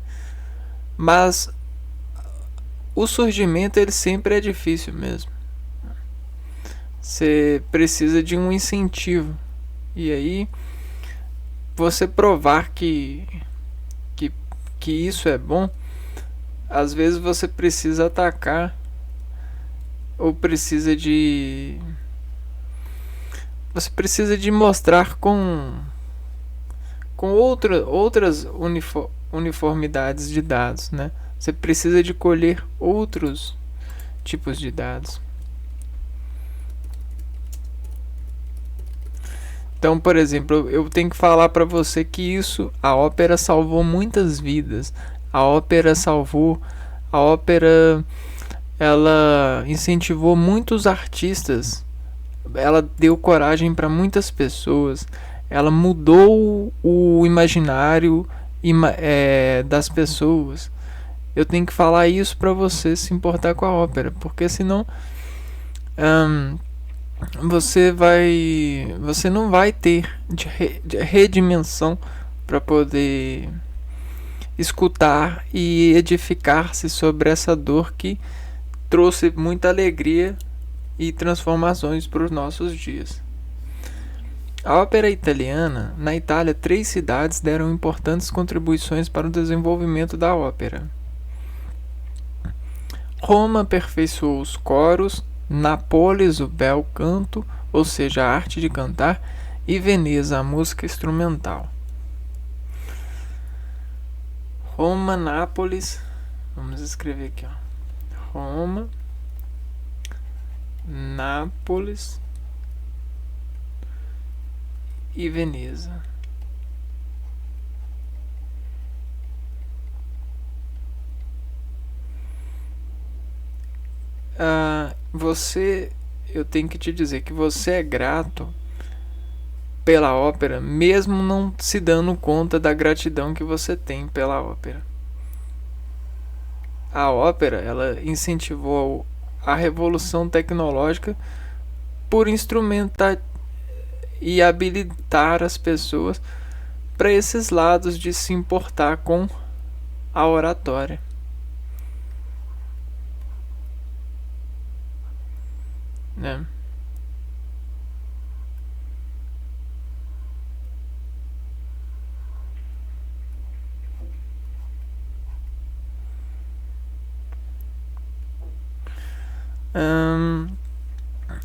Mas o surgimento ele sempre é difícil mesmo. Você precisa de um incentivo. E aí você provar que isso é bom, às vezes você precisa atacar ou você precisa de mostrar com outras uniformidades de dados, né? Você precisa de colher outros tipos de dados. Então, por exemplo, eu tenho que falar para você que a ópera salvou muitas vidas. A ópera ela incentivou muitos artistas. Ela deu coragem para muitas pessoas. Ela mudou o imaginário das pessoas. Eu tenho que falar isso para você se importar com a ópera, porque senão você não vai ter de redimensão para poder escutar e edificar-se sobre essa dor que trouxe muita alegria e transformações para os nossos dias. A ópera italiana, na Itália, 3 cidades deram importantes contribuições para o desenvolvimento da ópera. Roma aperfeiçoou os coros, Nápoles o bel canto, ou seja, a arte de cantar, e Veneza a música instrumental. Roma, Nápoles, vamos escrever aqui, ó. Roma, Nápoles e Veneza. Eu tenho que te dizer que você é grato pela ópera, mesmo não se dando conta da gratidão que você tem pela ópera. A ópera, ela incentivou a revolução tecnológica por instrumentar e habilitar as pessoas para esses lados de se importar com a oratória. Né?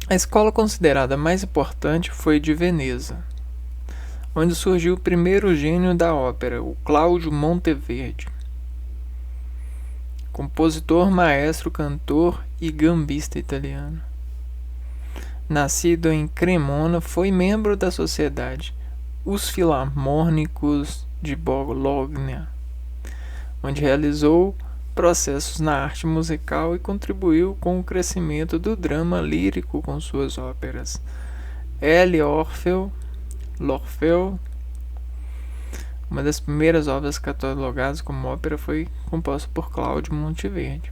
A escola considerada mais importante foi de Veneza, onde surgiu o primeiro gênio da ópera, o Cláudio Monteverdi. Compositor, maestro, cantor e gambista italiano. Nascido em Cremona, foi membro da sociedade Os Filarmônicos de Bologna, onde realizou processos na arte musical e contribuiu com o crescimento do drama lírico com suas óperas. L'Orfeo, uma das primeiras obras catalogadas como ópera, foi composta por Cláudio Monteverdi.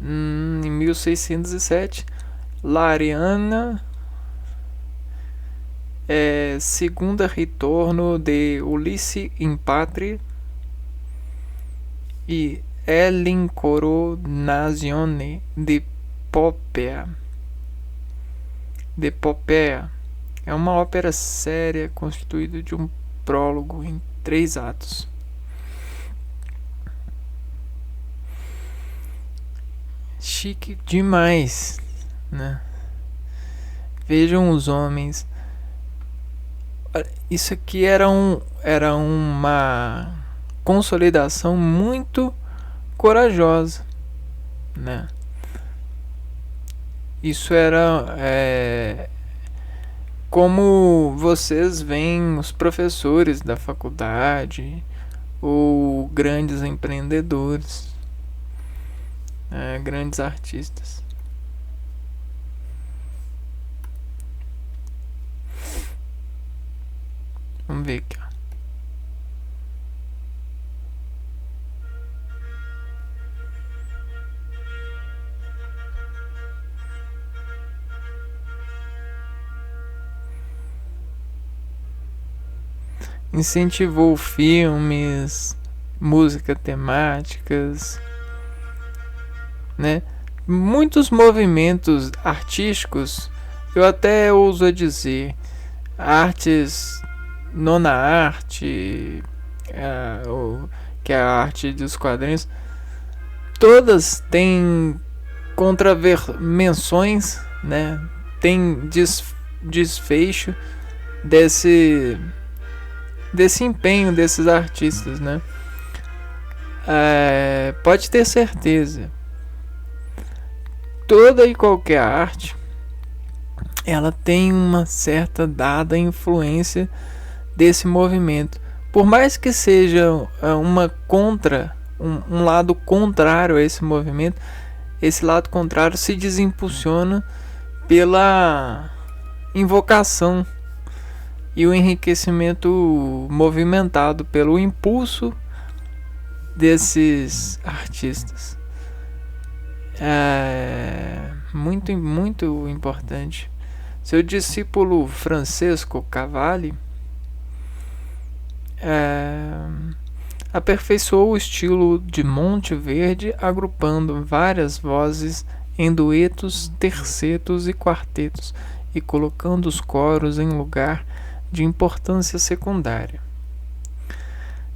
Em 1607, L'Arianna, segunda ritorno de Ulisse in Patria, e L'Incoronazione de Popea. É uma ópera séria constituída de um prólogo em 3 atos. Chique demais, né? Vejam os homens. Isso aqui era uma consolidação muito corajosa, né? Isso era como vocês veem os professores da faculdade ou grandes empreendedores, grandes artistas. Vamos ver aqui, ó. Incentivou filmes, música temáticas, né? Muitos movimentos artísticos, eu até ouso a dizer, artes, nona arte, que é a arte dos quadrinhos, todas têm contravenções, né? Tem desfecho desse empenho desses artistas, né? Pode ter certeza, toda e qualquer arte, ela tem uma certa dada influência desse movimento, por mais que seja um lado contrário a esse movimento. Esse lado contrário se desimpulsiona pela invocação e o enriquecimento movimentado pelo impulso desses artistas. Muito, muito importante. Seu discípulo Francesco Cavalli aperfeiçoou o estilo de Monteverde, agrupando várias vozes em duetos, tercetos e quartetos, e colocando os coros em lugar de importância secundária.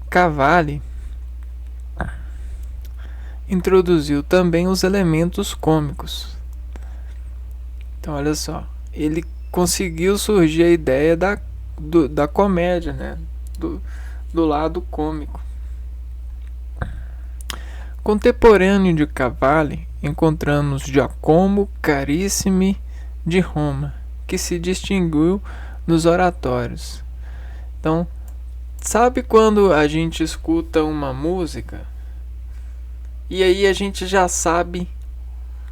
Cavalli introduziu também os elementos cômicos. Então, olha só, ele conseguiu surgir a ideia da comédia, né? Do lado cômico. Contemporâneo de Cavalli, encontramos Giacomo Carissimi de Roma, que se distinguiu nos oratórios. Então, sabe quando a gente escuta uma música e aí a gente já sabe,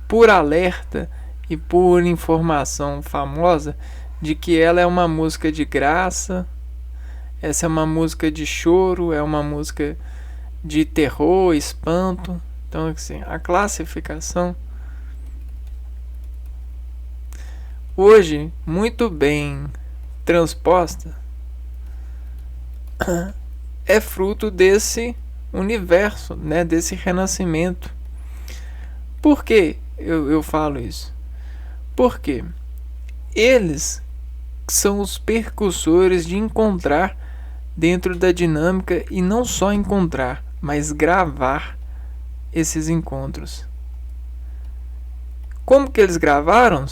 por alerta e por informação famosa, de que ela é uma música de graça, essa é uma música de choro, é uma música de terror, espanto. Então, assim, a classificação hoje muito bem transposta é fruto desse universo, né, desse renascimento. Por que eu falo isso? Porque eles são os percussores de encontrar dentro da dinâmica, e não só encontrar, mas gravar esses encontros. Como que eles gravaram?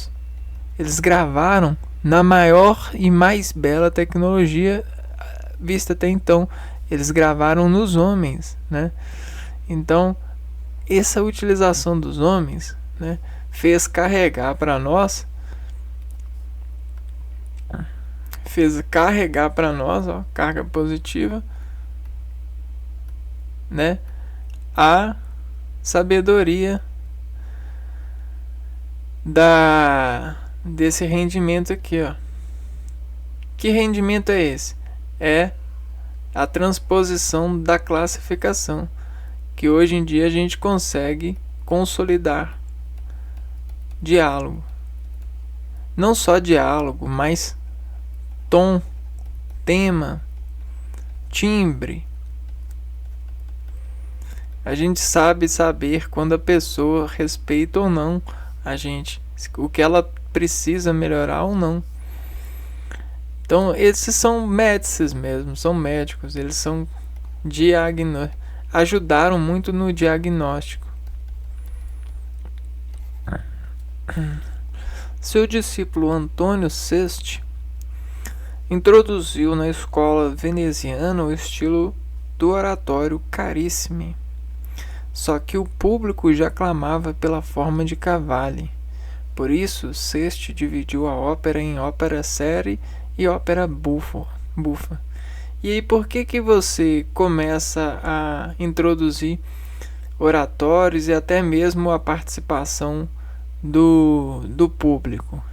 Eles gravaram na maior e mais bela tecnologia vista até então. Eles gravaram nos homens, né? Então, essa utilização dos homens, né, fez carregar para nós, ó, carga positiva, né, a sabedoria desse rendimento aqui, ó. Que rendimento é esse? É a transposição da classificação, que hoje em dia a gente consegue consolidar diálogo. Não só diálogo, mas tom, tema, timbre. A gente sabe saber quando a pessoa respeita ou não a gente, o que ela precisa melhorar ou não. Então, esses são médicos mesmo, são médicos, eles são ajudaram muito no diagnóstico. Seu discípulo Antônio Sesti introduziu na escola veneziana o estilo do oratório Carissimi, só que o público já clamava pela forma de Cavalli. Por isso, Sesti dividiu a ópera em ópera séria e ópera bufa. E aí, por que você começa a introduzir oratórios e até mesmo a participação do público?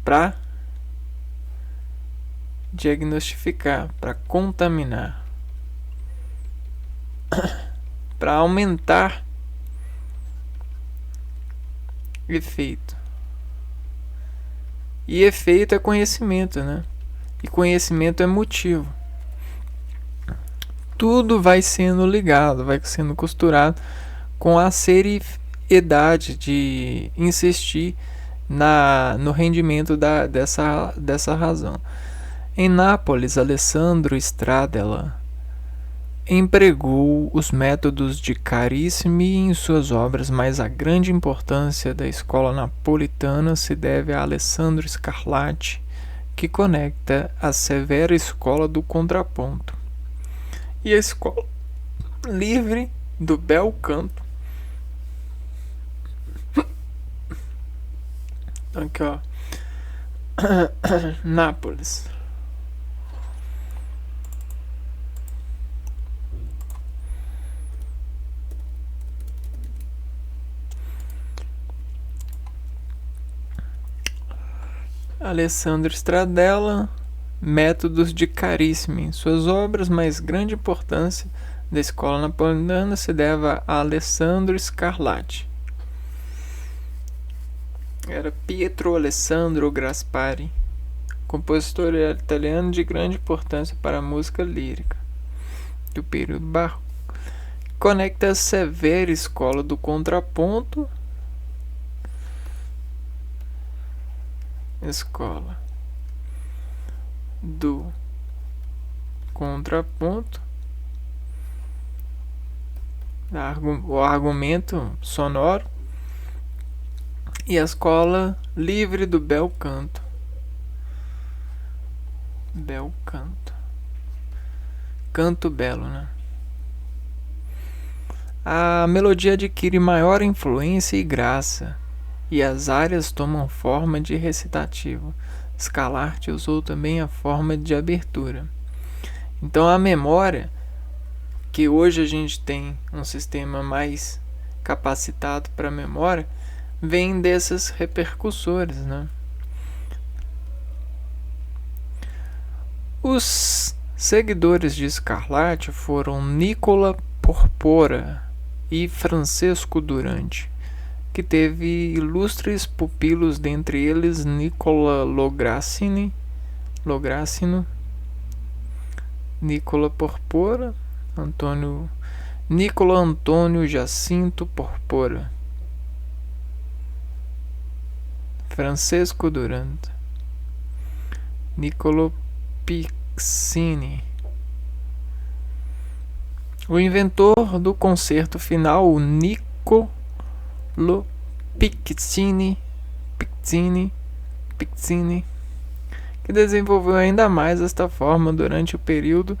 Para diagnosticar, para contaminar, para aumentar efeito. E efeito é conhecimento, né? E conhecimento é motivo. Tudo vai sendo ligado, vai sendo costurado com a idade de insistir no rendimento dessa razão. Em Nápoles, Alessandro Stradella empregou os métodos de Carissimi em suas obras, mas a grande importância da escola napolitana se deve a Alessandro Scarlatti, que conecta a severa escola do contraponto e a escola livre do bel canto. Aqui, ó. Nápoles. Alessandro Stradella, métodos de Carissimi em suas obras, mas grande importância da escola napolitana se deve a Alessandro Scarlatti. Era Pietro Alessandro Gaspari, compositor italiano de grande importância para a música lírica do período barroco. Conecta a severa escola do contraponto, escola do contraponto, o argumento sonoro, e a escola livre do bel canto. Bel canto. Canto belo, né? A melodia adquire maior influência e graça, e as áreas tomam forma de recitativo. Scarlatti usou também a forma de abertura. Então a memória, que hoje a gente tem um sistema mais capacitado para memória, vem desses repercussores, né? Os seguidores de Scarlatti foram Nicola Porpora e Francesco Durante, que teve ilustres pupilos, dentre eles Nicola Logracino, Nicola Porpora, Nicola Antônio Jacinto Porpora, Francesco Durante, Niccolo Piccinni. O inventor do concerto final, o Niccolo Piccinni, que desenvolveu ainda mais esta forma durante o período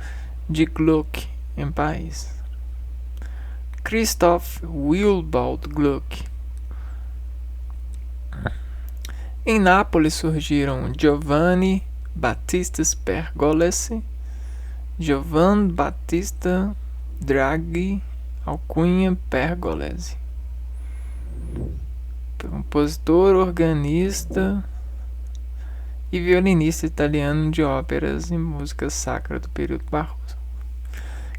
de Gluck em Paris. Christoph Willibald Gluck. Em Nápoles surgiram Giovanni Battista Pergolesi, Giovanni Battista Draghi, alcunha Pergolesi, compositor, organista e violinista italiano de óperas e música sacra do período barroco,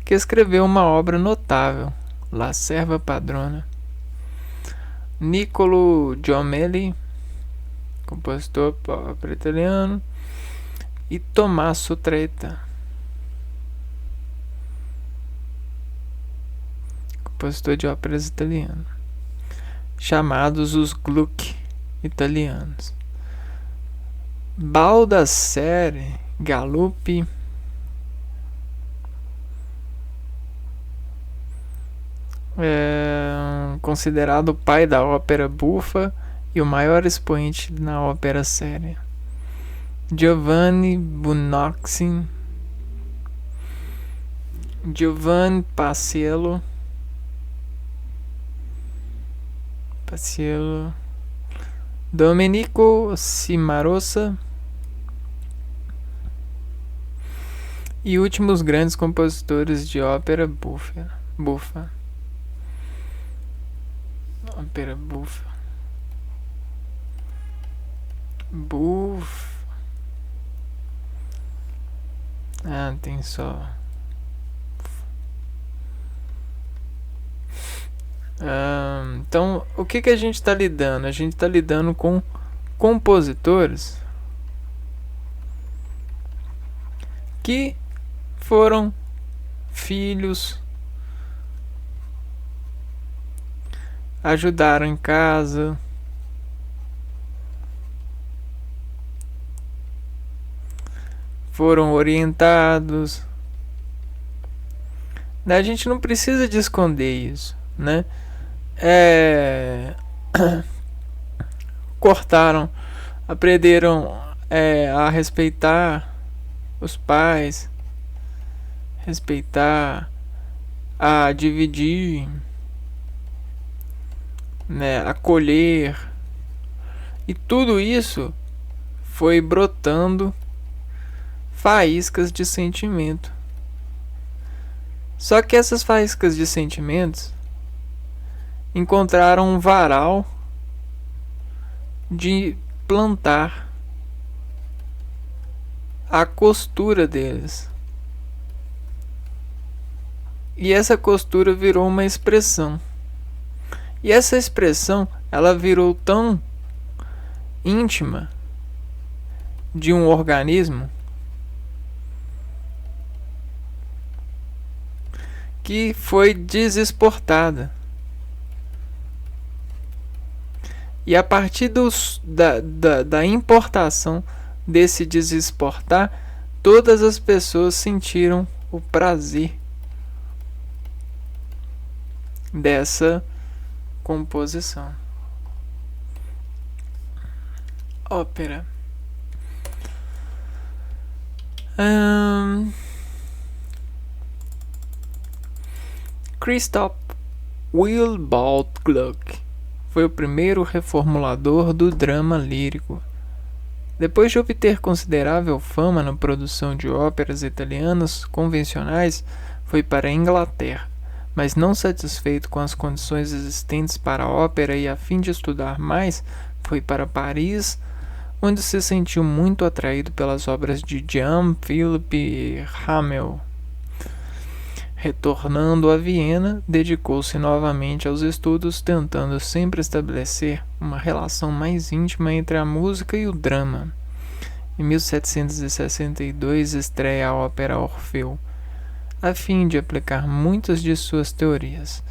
que escreveu uma obra notável, La Serva Padrona. Niccolo Jommelli, compositor próprio italiano, e Tommaso Tretta, compositor de óperas italiano, chamados os Gluck italianos. Baldassare Galuppi, considerado o pai da ópera bufa e o maior expoente na ópera séria. Giovanni Bononcini, Giovanni Paisiello, Domenico Cimarosa e últimos grandes compositores de ópera bufa. Ópera bufa. Tem só. Então, o que a gente está lidando? A gente está lidando com compositores que foram filhos ajudaram em casa, foram orientados. A gente não precisa de esconder isso, né? Cortaram, aprenderam a respeitar os pais, respeitar, a dividir, né, acolher, e tudo isso foi brotando faíscas de sentimento. Só que essas faíscas de sentimentos encontraram um varal de plantar a costura deles. E essa costura virou uma expressão. E essa expressão, ela virou tão íntima de um organismo que foi desexportada. E a partir da importação desse desexportar, todas as pessoas sentiram o prazer dessa composição. Ópera. Christoph Willibald Gluck foi o primeiro reformulador do drama lírico. Depois de obter considerável fama na produção de óperas italianas convencionais, foi para a Inglaterra, mas não satisfeito com as condições existentes para a ópera e a fim de estudar mais, foi para Paris, onde se sentiu muito atraído pelas obras de Jean-Philippe Rameau. Retornando a Viena, dedicou-se novamente aos estudos, tentando sempre estabelecer uma relação mais íntima entre a música e o drama. Em 1762 estreia a ópera Orfeu, a fim de aplicar muitas de suas teorias.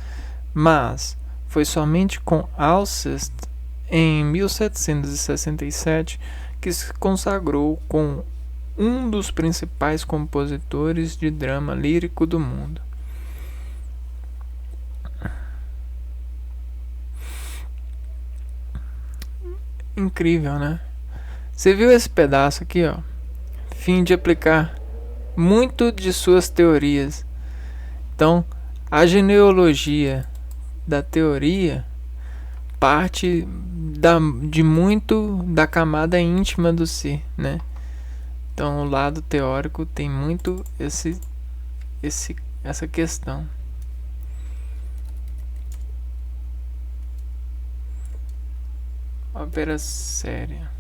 Mas foi somente com Alceste, em 1767, que se consagrou como um dos principais compositores de drama lírico do mundo. Incrível, né? Você viu esse pedaço aqui, ó? Fim de aplicar muito de suas teorias. Então, a genealogia da teoria parte de muito da camada íntima do ser, né? Então, o lado teórico tem muito essa questão. Ópera séria.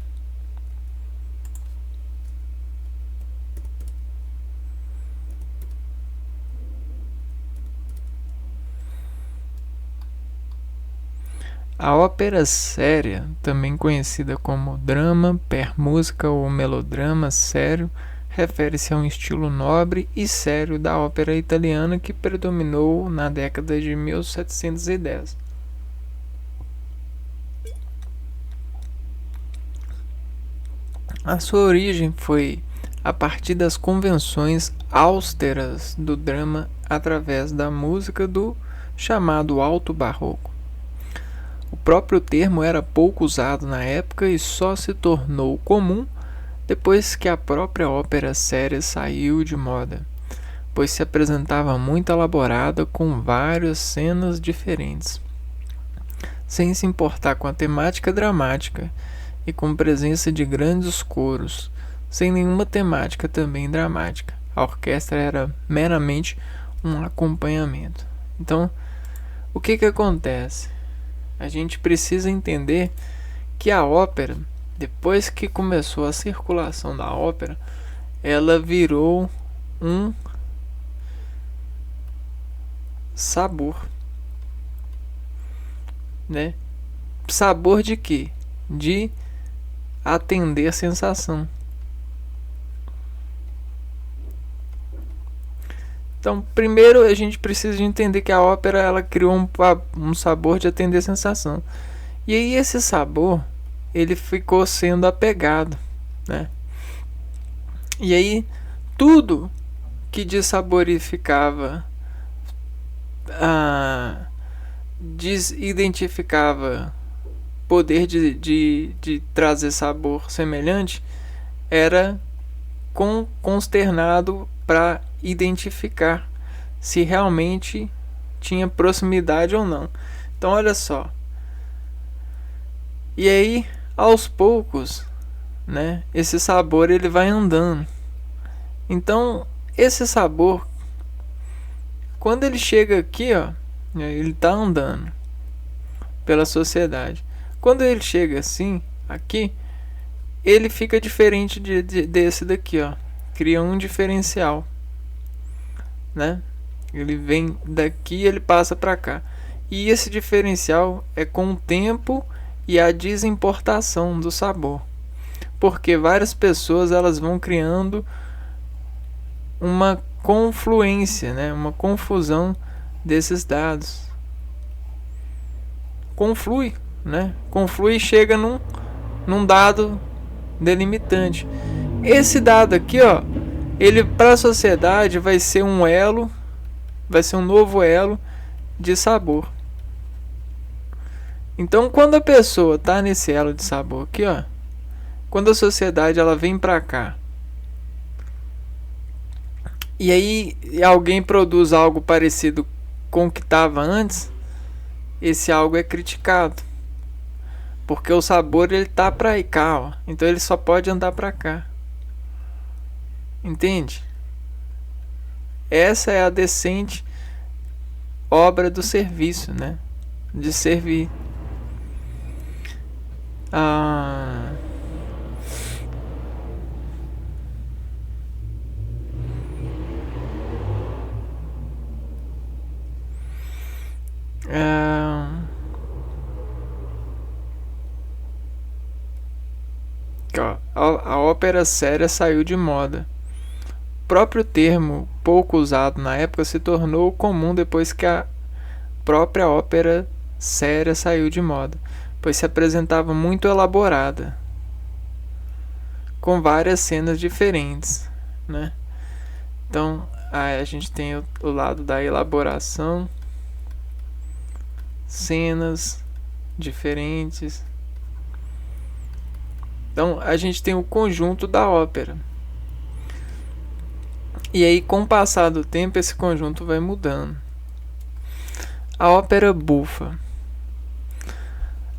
A ópera séria, também conhecida como drama, per música ou melodrama sério, refere-se a um estilo nobre e sério da ópera italiana que predominou na década de 1710. A sua origem foi a partir das convenções austeras do drama através da música do chamado Alto Barroco. O próprio termo era pouco usado na época e só se tornou comum depois que a própria ópera séria saiu de moda, pois se apresentava muito elaborada com várias cenas diferentes, sem se importar com a temática dramática e com presença de grandes coros, sem nenhuma temática também dramática. A orquestra era meramente um acompanhamento. Então, o que acontece? A gente precisa entender que a ópera, depois que começou a circulação da ópera, ela virou um sabor, né? Sabor de quê? De atender a sensação. Então, primeiro a gente precisa de entender que a ópera ela criou um sabor de atender sensação. E aí esse sabor ele ficou sendo apegado, né? E aí tudo que desaborificava, desidentificava poder de trazer sabor semelhante, era consternado para identificar se realmente tinha proximidade ou não. Então olha só. E aí, aos poucos, né, esse sabor ele vai andando. Então, esse sabor, quando ele chega aqui, ó, ele está andando pela sociedade. Quando ele chega assim, aqui, ele fica diferente desse daqui, ó. Cria um diferencial, né? Ele vem daqui, ele passa para cá. E esse diferencial é com o tempo e a desimportação do sabor. Porque várias pessoas elas vão criando uma confluência, né? Uma confusão desses dados. Conflui, né? Conflui e chega num dado delimitante. Esse dado aqui, ó, ele para a sociedade vai ser um elo, vai ser um novo elo de sabor. Então, quando a pessoa tá nesse elo de sabor aqui, ó, quando a sociedade ela vem para cá, e aí alguém produz algo parecido com o que estava antes, esse algo é criticado. Porque o sabor ele tá para cá, ó. Então ele só pode andar para cá. Entende? Essa é a decente obra do serviço, né? De servir. A ópera séria saiu de moda. O próprio termo, pouco usado na época, se tornou comum depois que a própria ópera séria saiu de moda, pois se apresentava muito elaborada, com várias cenas diferentes, né? Então, a gente tem o lado da elaboração, cenas diferentes. Então, a gente tem o conjunto da ópera. E aí, com o passar do tempo, esse conjunto vai mudando. A ópera bufa.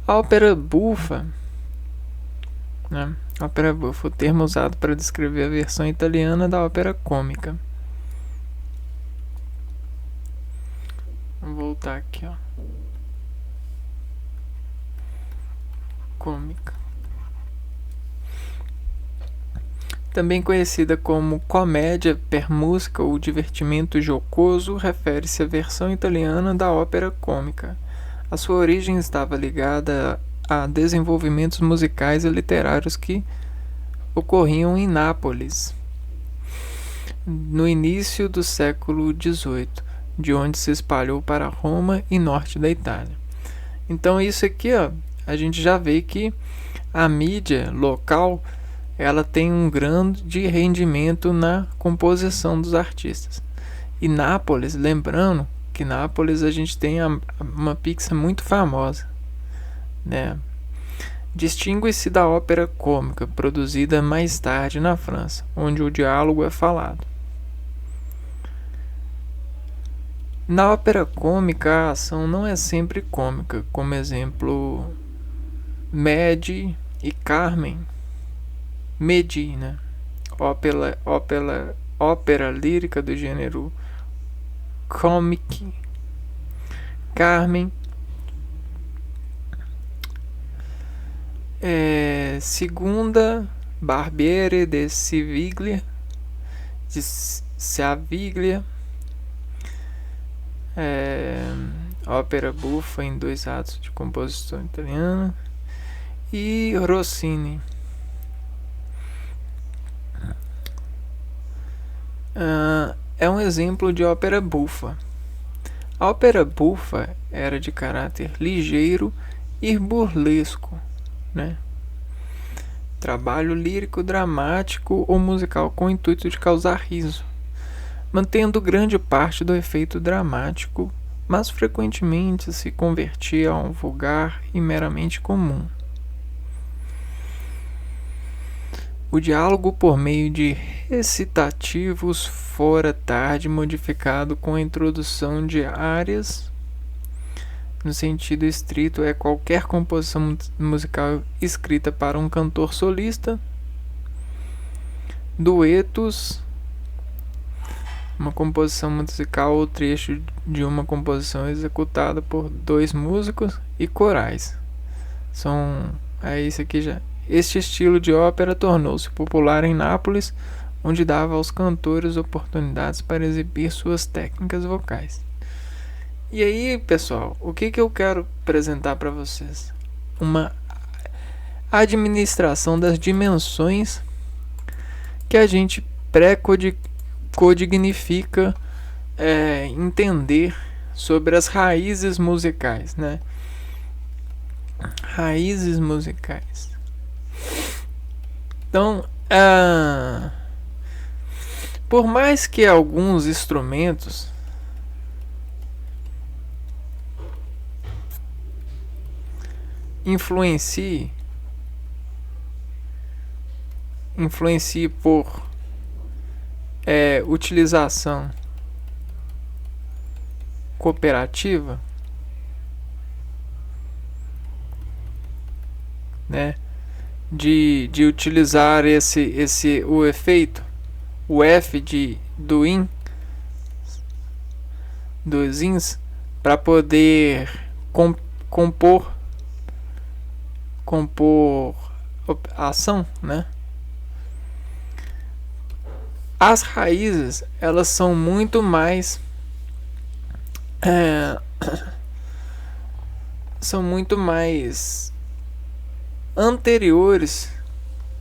A ópera bufa, né? A ópera bufa, o termo usado para descrever a versão italiana da ópera cômica. Vamos voltar aqui, ó. Cômica. Também conhecida como comédia per musica ou divertimento jocoso, refere-se à versão italiana da ópera cômica. A sua origem estava ligada a desenvolvimentos musicais e literários que ocorriam em Nápoles no início do século XVIII, de onde se espalhou para Roma e norte da Itália. Então isso aqui, ó, a gente já vê que a mídia local ela tem um grande rendimento na composição dos artistas. E Nápoles, lembrando que Nápoles a gente tem uma pizza muito famosa, né? Distingue-se da ópera cômica, produzida mais tarde na França, onde o diálogo é falado. Na ópera cômica, a ação não é sempre cômica, como exemplo Medi e Carmen. Medi, né? Ópera lírica do gênero comic. Carmen, segunda Barbiere de Siviglia, ópera bufa em 2 atos de composição italiana, e Rossini. é um exemplo de ópera bufa. A ópera bufa era de caráter ligeiro e burlesco, né? Trabalho lírico, dramático ou musical com o intuito de causar riso, mantendo grande parte do efeito dramático, mas frequentemente se convertia a um vulgar e meramente comum. O diálogo por meio de recitativos fora tarde modificado com a introdução de áreas, no sentido estrito, é qualquer composição musical escrita para um cantor solista. Duetos, uma composição musical ou trecho de uma composição executada por dois músicos, e corais. Isso aqui já. Este estilo de ópera tornou-se popular em Nápoles, onde dava aos cantores oportunidades para exibir suas técnicas vocais. E aí, pessoal, o que eu quero apresentar para vocês? Uma administração das dimensões que a gente pré-codignifica entender sobre as raízes musicais, né? Raízes musicais. Então, por mais que alguns instrumentos influencie por utilização cooperativa, né, de utilizar o efeito, o F dos ins, para poder compor a ação, né? As raízes, elas são muito mais anteriores.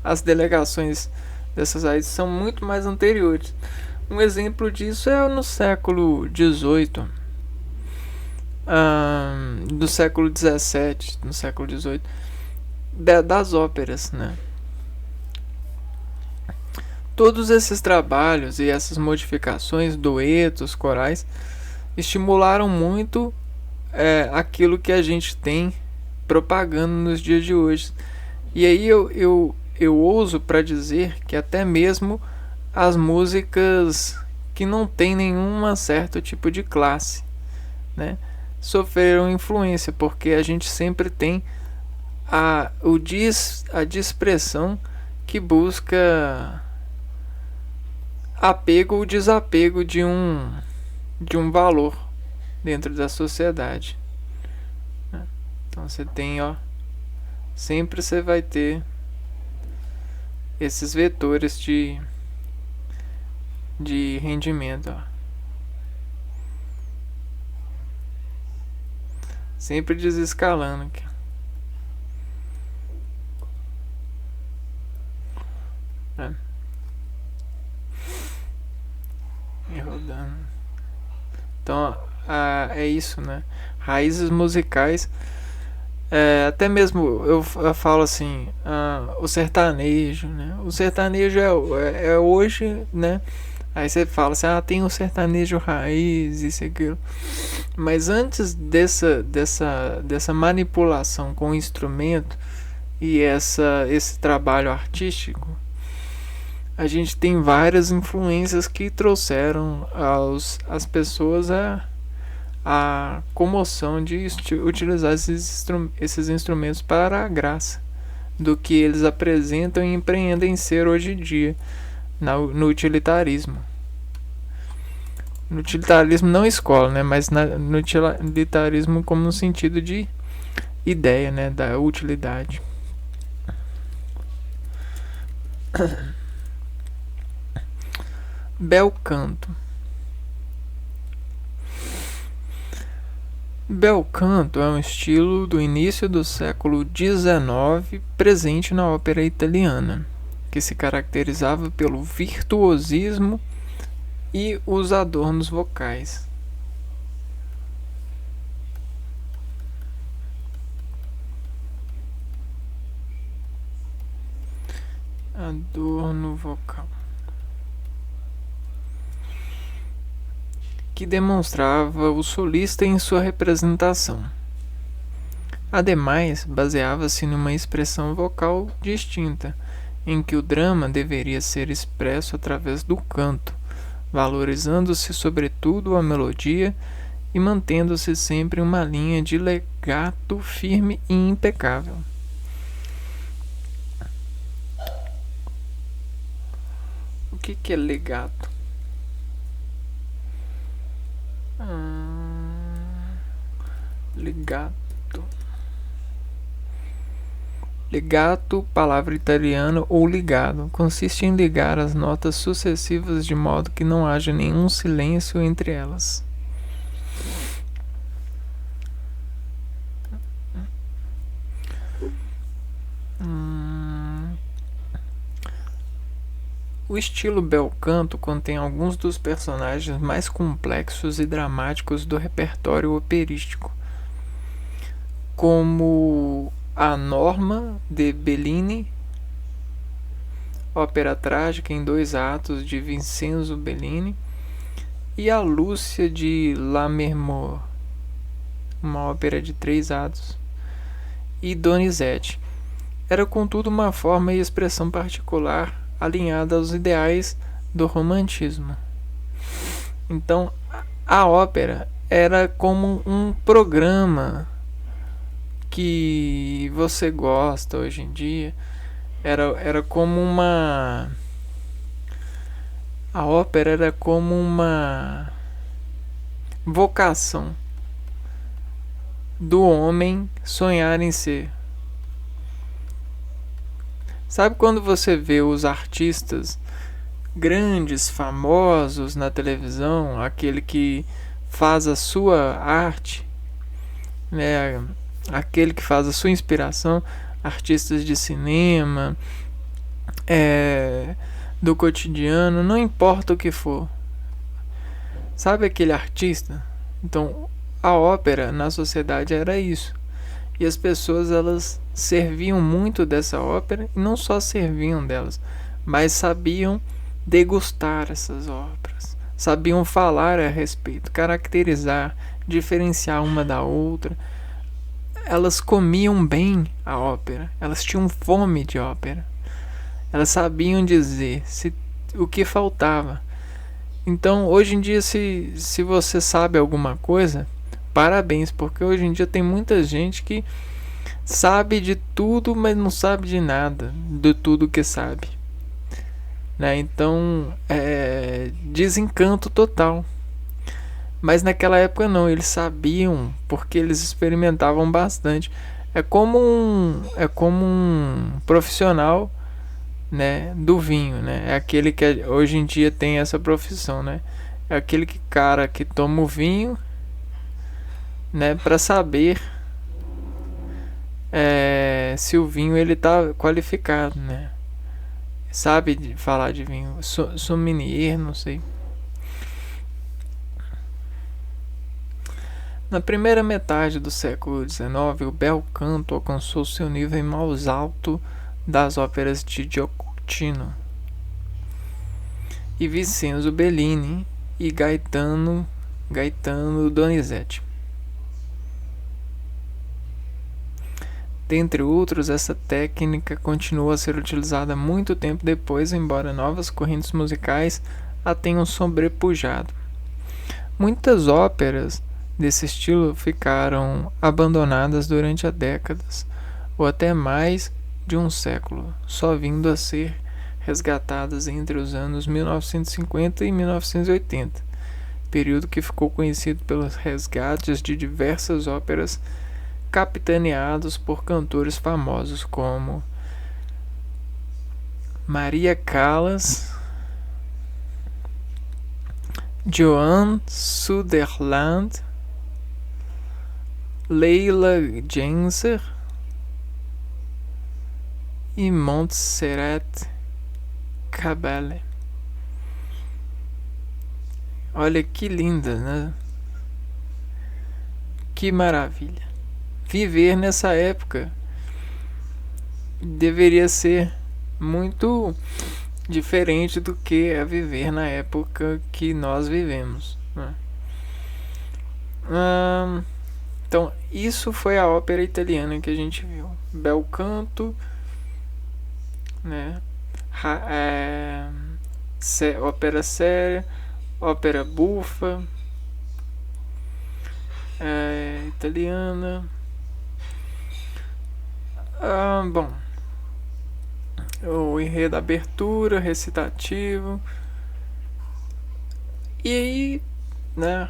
As delegações dessas raízes são muito mais anteriores. Um exemplo disso é no século XVIII, do século XVII, no século XVIII, das óperas, né? Todos esses trabalhos e essas modificações, duetos, corais, estimularam muito aquilo que a gente tem propagando nos dias de hoje. E aí eu ouso para dizer que até mesmo as músicas que não tem nenhum certo tipo de classe, né, sofreram influência, porque a gente sempre tem a dispersão que busca apego ou desapego de um valor dentro da sociedade. Então você tem, sempre você vai ter esses vetores de rendimento, sempre desescalando aqui. E rodando. Então é isso, né? Raízes musicais. Até mesmo eu falo assim, o sertanejo, né? O sertanejo é hoje, né? Aí você fala assim, tem o sertanejo raiz, isso e aquilo. Mas antes dessa manipulação com o instrumento e esse trabalho artístico, a gente tem várias influências que trouxeram às pessoas a comoção de utilizar esses instrumentos para a graça do que eles apresentam e empreendem ser hoje em dia no utilitarismo. No utilitarismo não escola, né, mas no utilitarismo como no sentido de ideia, né, da utilidade. Bel canto. Bel canto é um estilo do início do século XIX presente na ópera italiana, que se caracterizava pelo virtuosismo e os adornos vocais. Adorno vocal, que demonstrava o solista em sua representação. Ademais, baseava-se numa expressão vocal distinta, em que o drama deveria ser expresso através do canto, valorizando-se sobretudo a melodia e mantendo-se sempre uma linha de legato firme e impecável. O que é legato? Legato. Legato, palavra italiana, ou ligado, consiste em ligar as notas sucessivas de modo que não haja nenhum silêncio entre elas. O estilo bel canto contém alguns dos personagens mais complexos e dramáticos do repertório operístico, como a Norma de Bellini, ópera trágica em 2 atos de Vincenzo Bellini, e a Lúcia de Lammermoor, uma ópera de 3 atos, e Donizetti. Era contudo uma forma e expressão particular alinhada aos ideais do romantismo. Então, a ópera era como um programa que você gosta hoje em dia. Era como uma... A ópera era como uma vocação do homem sonhar em ser. Sabe quando você vê os artistas grandes, famosos na televisão, aquele que faz a sua arte, né, aquele que faz a sua inspiração, artistas de cinema, do cotidiano, não importa o que for. Sabe aquele artista? Então, a ópera na sociedade era isso. E as pessoas, elas serviam muito dessa ópera, e não só serviam delas, mas sabiam degustar essas óperas, sabiam falar a respeito, caracterizar, diferenciar uma da outra. Elas comiam bem a ópera, elas tinham fome de ópera, elas sabiam dizer o que faltava. Então, hoje em dia, se você sabe alguma coisa, parabéns, porque hoje em dia tem muita gente que sabe de tudo, mas não sabe de nada, de tudo que sabe, né? Então, desencanto total. Mas naquela época não, eles sabiam, porque eles experimentavam bastante. É como um profissional, né, do vinho, né? É aquele que hoje em dia tem essa profissão, né? É aquele cara que toma o vinho, né, para saber se o vinho ele tá qualificado, né? Sabe falar de vinho, sommelier, não sei. Na primeira metade do século XIX, o bel canto alcançou seu nível mais alto das óperas de Giottino e Vincenzo Bellini e Gaetano Donizetti. Dentre outros, essa técnica continuou a ser utilizada muito tempo depois, embora novas correntes musicais a tenham sobrepujado. Muitas óperas desse estilo ficaram abandonadas durante décadas, ou até mais de um século, só vindo a ser resgatadas entre os anos 1950 e 1980, período que ficou conhecido pelos resgates de diversas óperas capitaneados por cantores famosos como Maria Callas, Joan Sutherland, Leila Genser e Montserrat Caballé. Olha que linda, né? Que maravilha. Viver nessa época deveria ser muito diferente do que é viver na época que nós vivemos, né? Então, isso foi a ópera italiana que a gente viu. Bel canto, né? Ópera séria, ópera bufa, italiana. Bom, o enredo, abertura, recitativo. E aí, né?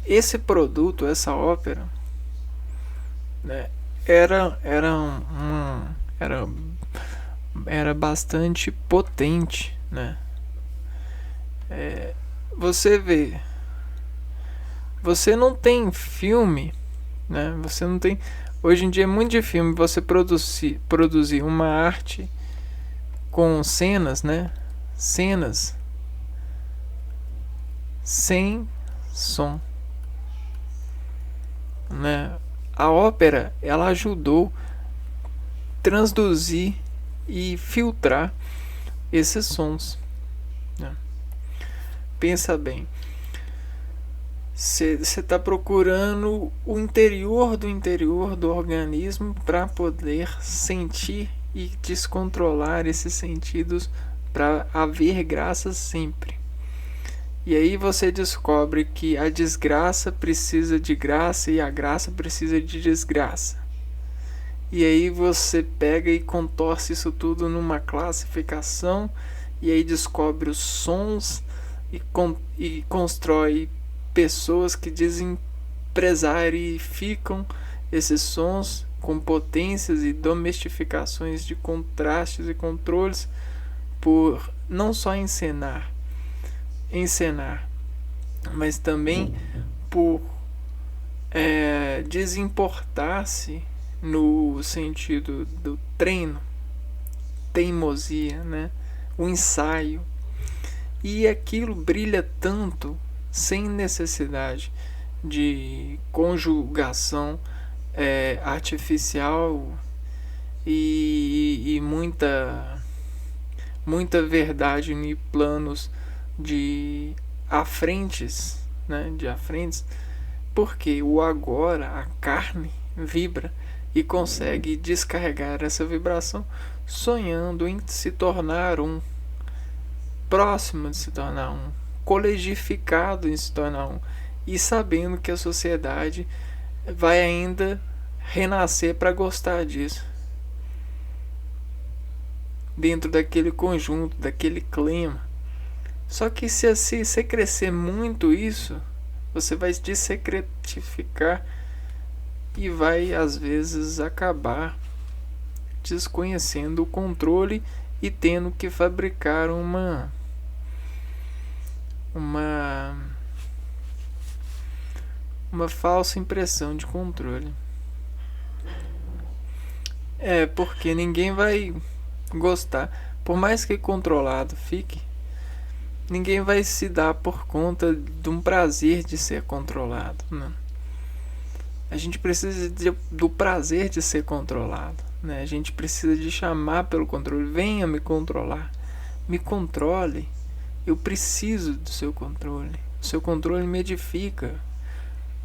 Esse produto, essa ópera, né? Era bastante potente, né? Você vê, você não tem filme, né? Você não tem. Hoje em dia é muito difícil filme você produzir uma arte com cenas, né? Cenas sem som, né? A ópera, ela ajudou transduzir e filtrar esses sons, né? Pensa bem, você está procurando o interior do organismo para poder sentir e descontrolar esses sentidos para haver graça sempre. E aí você descobre que a desgraça precisa de graça e a graça precisa de desgraça. E aí você pega e contorce isso tudo numa classificação e aí descobre os sons e constrói pessoas que desempresarificam esses sons com potências e domestificações de contrastes e controles por não só encenar, mas também por desimportar-se no sentido do treino, teimosia, né? O ensaio. E aquilo brilha tanto sem necessidade de conjugação artificial e muita verdade em planos de afrentes, né? De afrentes, porque o agora, a carne, vibra e consegue descarregar essa vibração sonhando em se tornar um, próximo de se tornar um, colegificado em se tornar um, e sabendo que a sociedade vai ainda renascer para gostar disso, dentro daquele conjunto, daquele clima. Só que se você crescer muito isso, você vai dessecretificar e vai às vezes acabar desconhecendo o controle e tendo que fabricar uma falsa impressão de controle. Porque ninguém vai gostar, por mais que controlado fique, ninguém vai se dar por conta de um prazer de ser controlado, né? A gente precisa do prazer de ser controlado, né? A gente precisa de chamar pelo controle. Venha me controlar, me controle. Eu preciso do seu controle. O seu controle me edifica.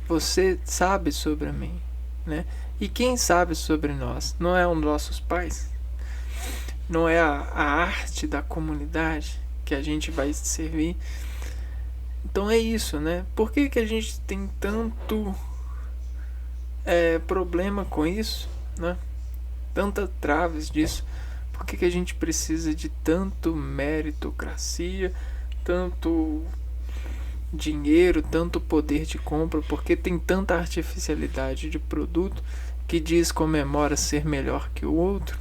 Você sabe sobre mim, né? E quem sabe sobre nós? Não é os nossos pais? Não é a arte da comunidade que a gente vai servir? Então é isso, né? Por que a gente tem tanto problema com isso, né? Tantas traves disso. Por que a gente precisa de tanto meritocracia, tanto dinheiro, tanto poder de compra? Porque tem tanta artificialidade de produto que comemora ser melhor que o outro?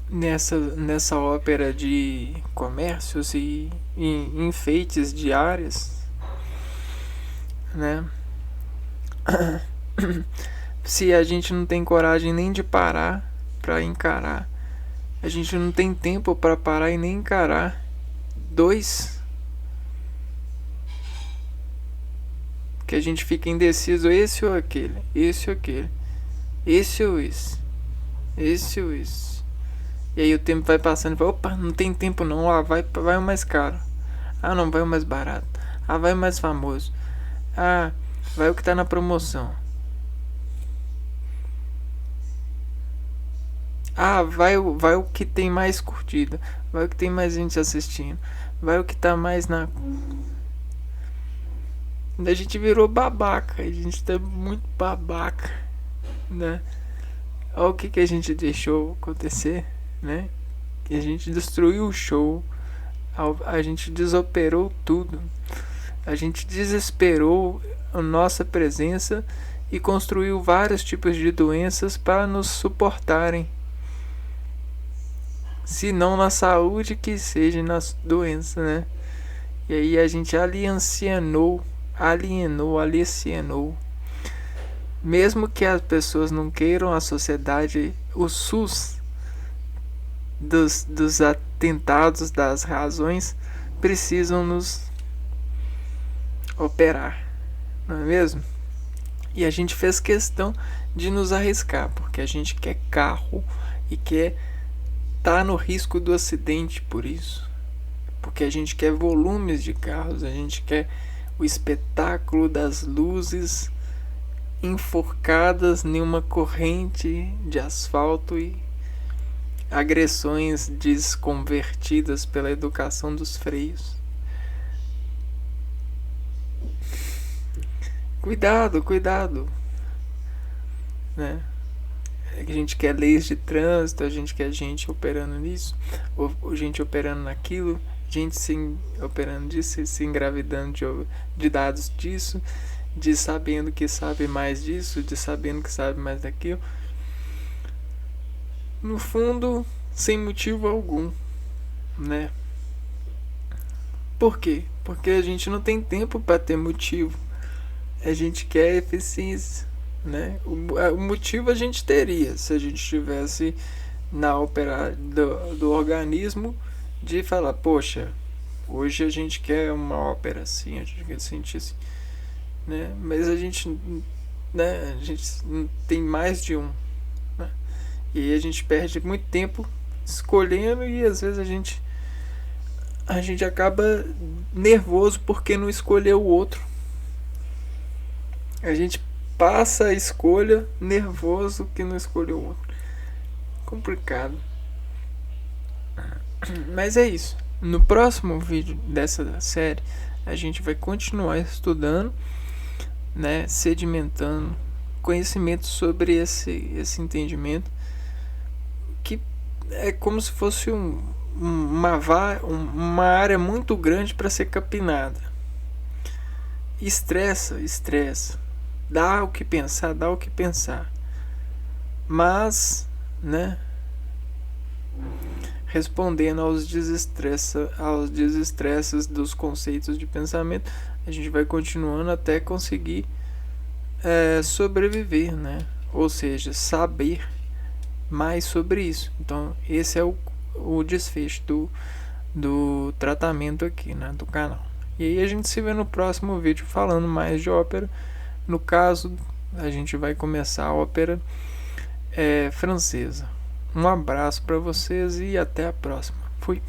Nessa ópera de comércios e enfeites de áreas, né? Se a gente não tem coragem nem de parar para encarar, a gente não tem tempo para parar e nem encarar 2 que a gente fica indeciso, esse ou aquele, esse ou aquele, esse ou esse, esse ou esse. E aí o tempo vai passando e fala, opa, não tem tempo não, vai o mais caro. Não, vai o mais barato. Vai o mais famoso. Vai o que tá na promoção. Vai o que tem mais curtida. Vai o que tem mais gente assistindo. Vai o que tá mais na... A gente virou babaca. A gente tá muito babaca, né? Olha o que a gente deixou acontecer, né? A gente destruiu o show. A gente desoperou tudo. A gente desesperou a nossa presença e construiu vários tipos de doenças para nos suportarem. Se não na saúde, que seja nas doenças, né? E aí a gente alienou. Mesmo que as pessoas não queiram, a sociedade, o SUS dos atentados, das razões, precisam nos operar, não é mesmo? E a gente fez questão de nos arriscar, porque a gente quer carro e quer estar no risco do acidente por isso. Porque a gente quer volumes de carros, a gente quer o espetáculo das luzes enforcadas em uma corrente de asfalto e agressões desconvertidas pela educação dos freios. Cuidado, né? A gente quer leis de trânsito, a gente quer gente operando nisso, ou gente operando naquilo, gente se operando disso, se engravidando de dados disso, de sabendo que sabe mais disso, de sabendo que sabe mais daquilo. No fundo, sem motivo algum, né? Por quê? Porque a gente não tem tempo para ter motivo. A gente quer eficiência, né? O motivo a gente teria se a gente estivesse na ópera do organismo de falar, poxa, hoje a gente quer uma ópera assim, a gente quer sentir assim, né? Mas a gente tem mais de um, né? E aí a gente perde muito tempo escolhendo e às vezes a gente acaba nervoso porque não escolheu o outro. A gente passa a escolha nervoso que não escolheu o outro. Complicado. Mas é isso. No próximo vídeo dessa série, a gente vai continuar estudando, né, sedimentando conhecimento sobre esse entendimento, que é como se fosse uma área muito grande para ser capinada. Estressa. Dá o que pensar. Mas, né, respondendo aos desestresses dos conceitos de pensamento, a gente vai continuando até conseguir sobreviver, né? Ou seja, saber mais sobre isso. Então, esse é o desfecho do tratamento aqui, né, do canal. E aí a gente se vê no próximo vídeo falando mais de ópera. No caso, a gente vai começar a ópera francesa. Um abraço para vocês e até a próxima. Fui.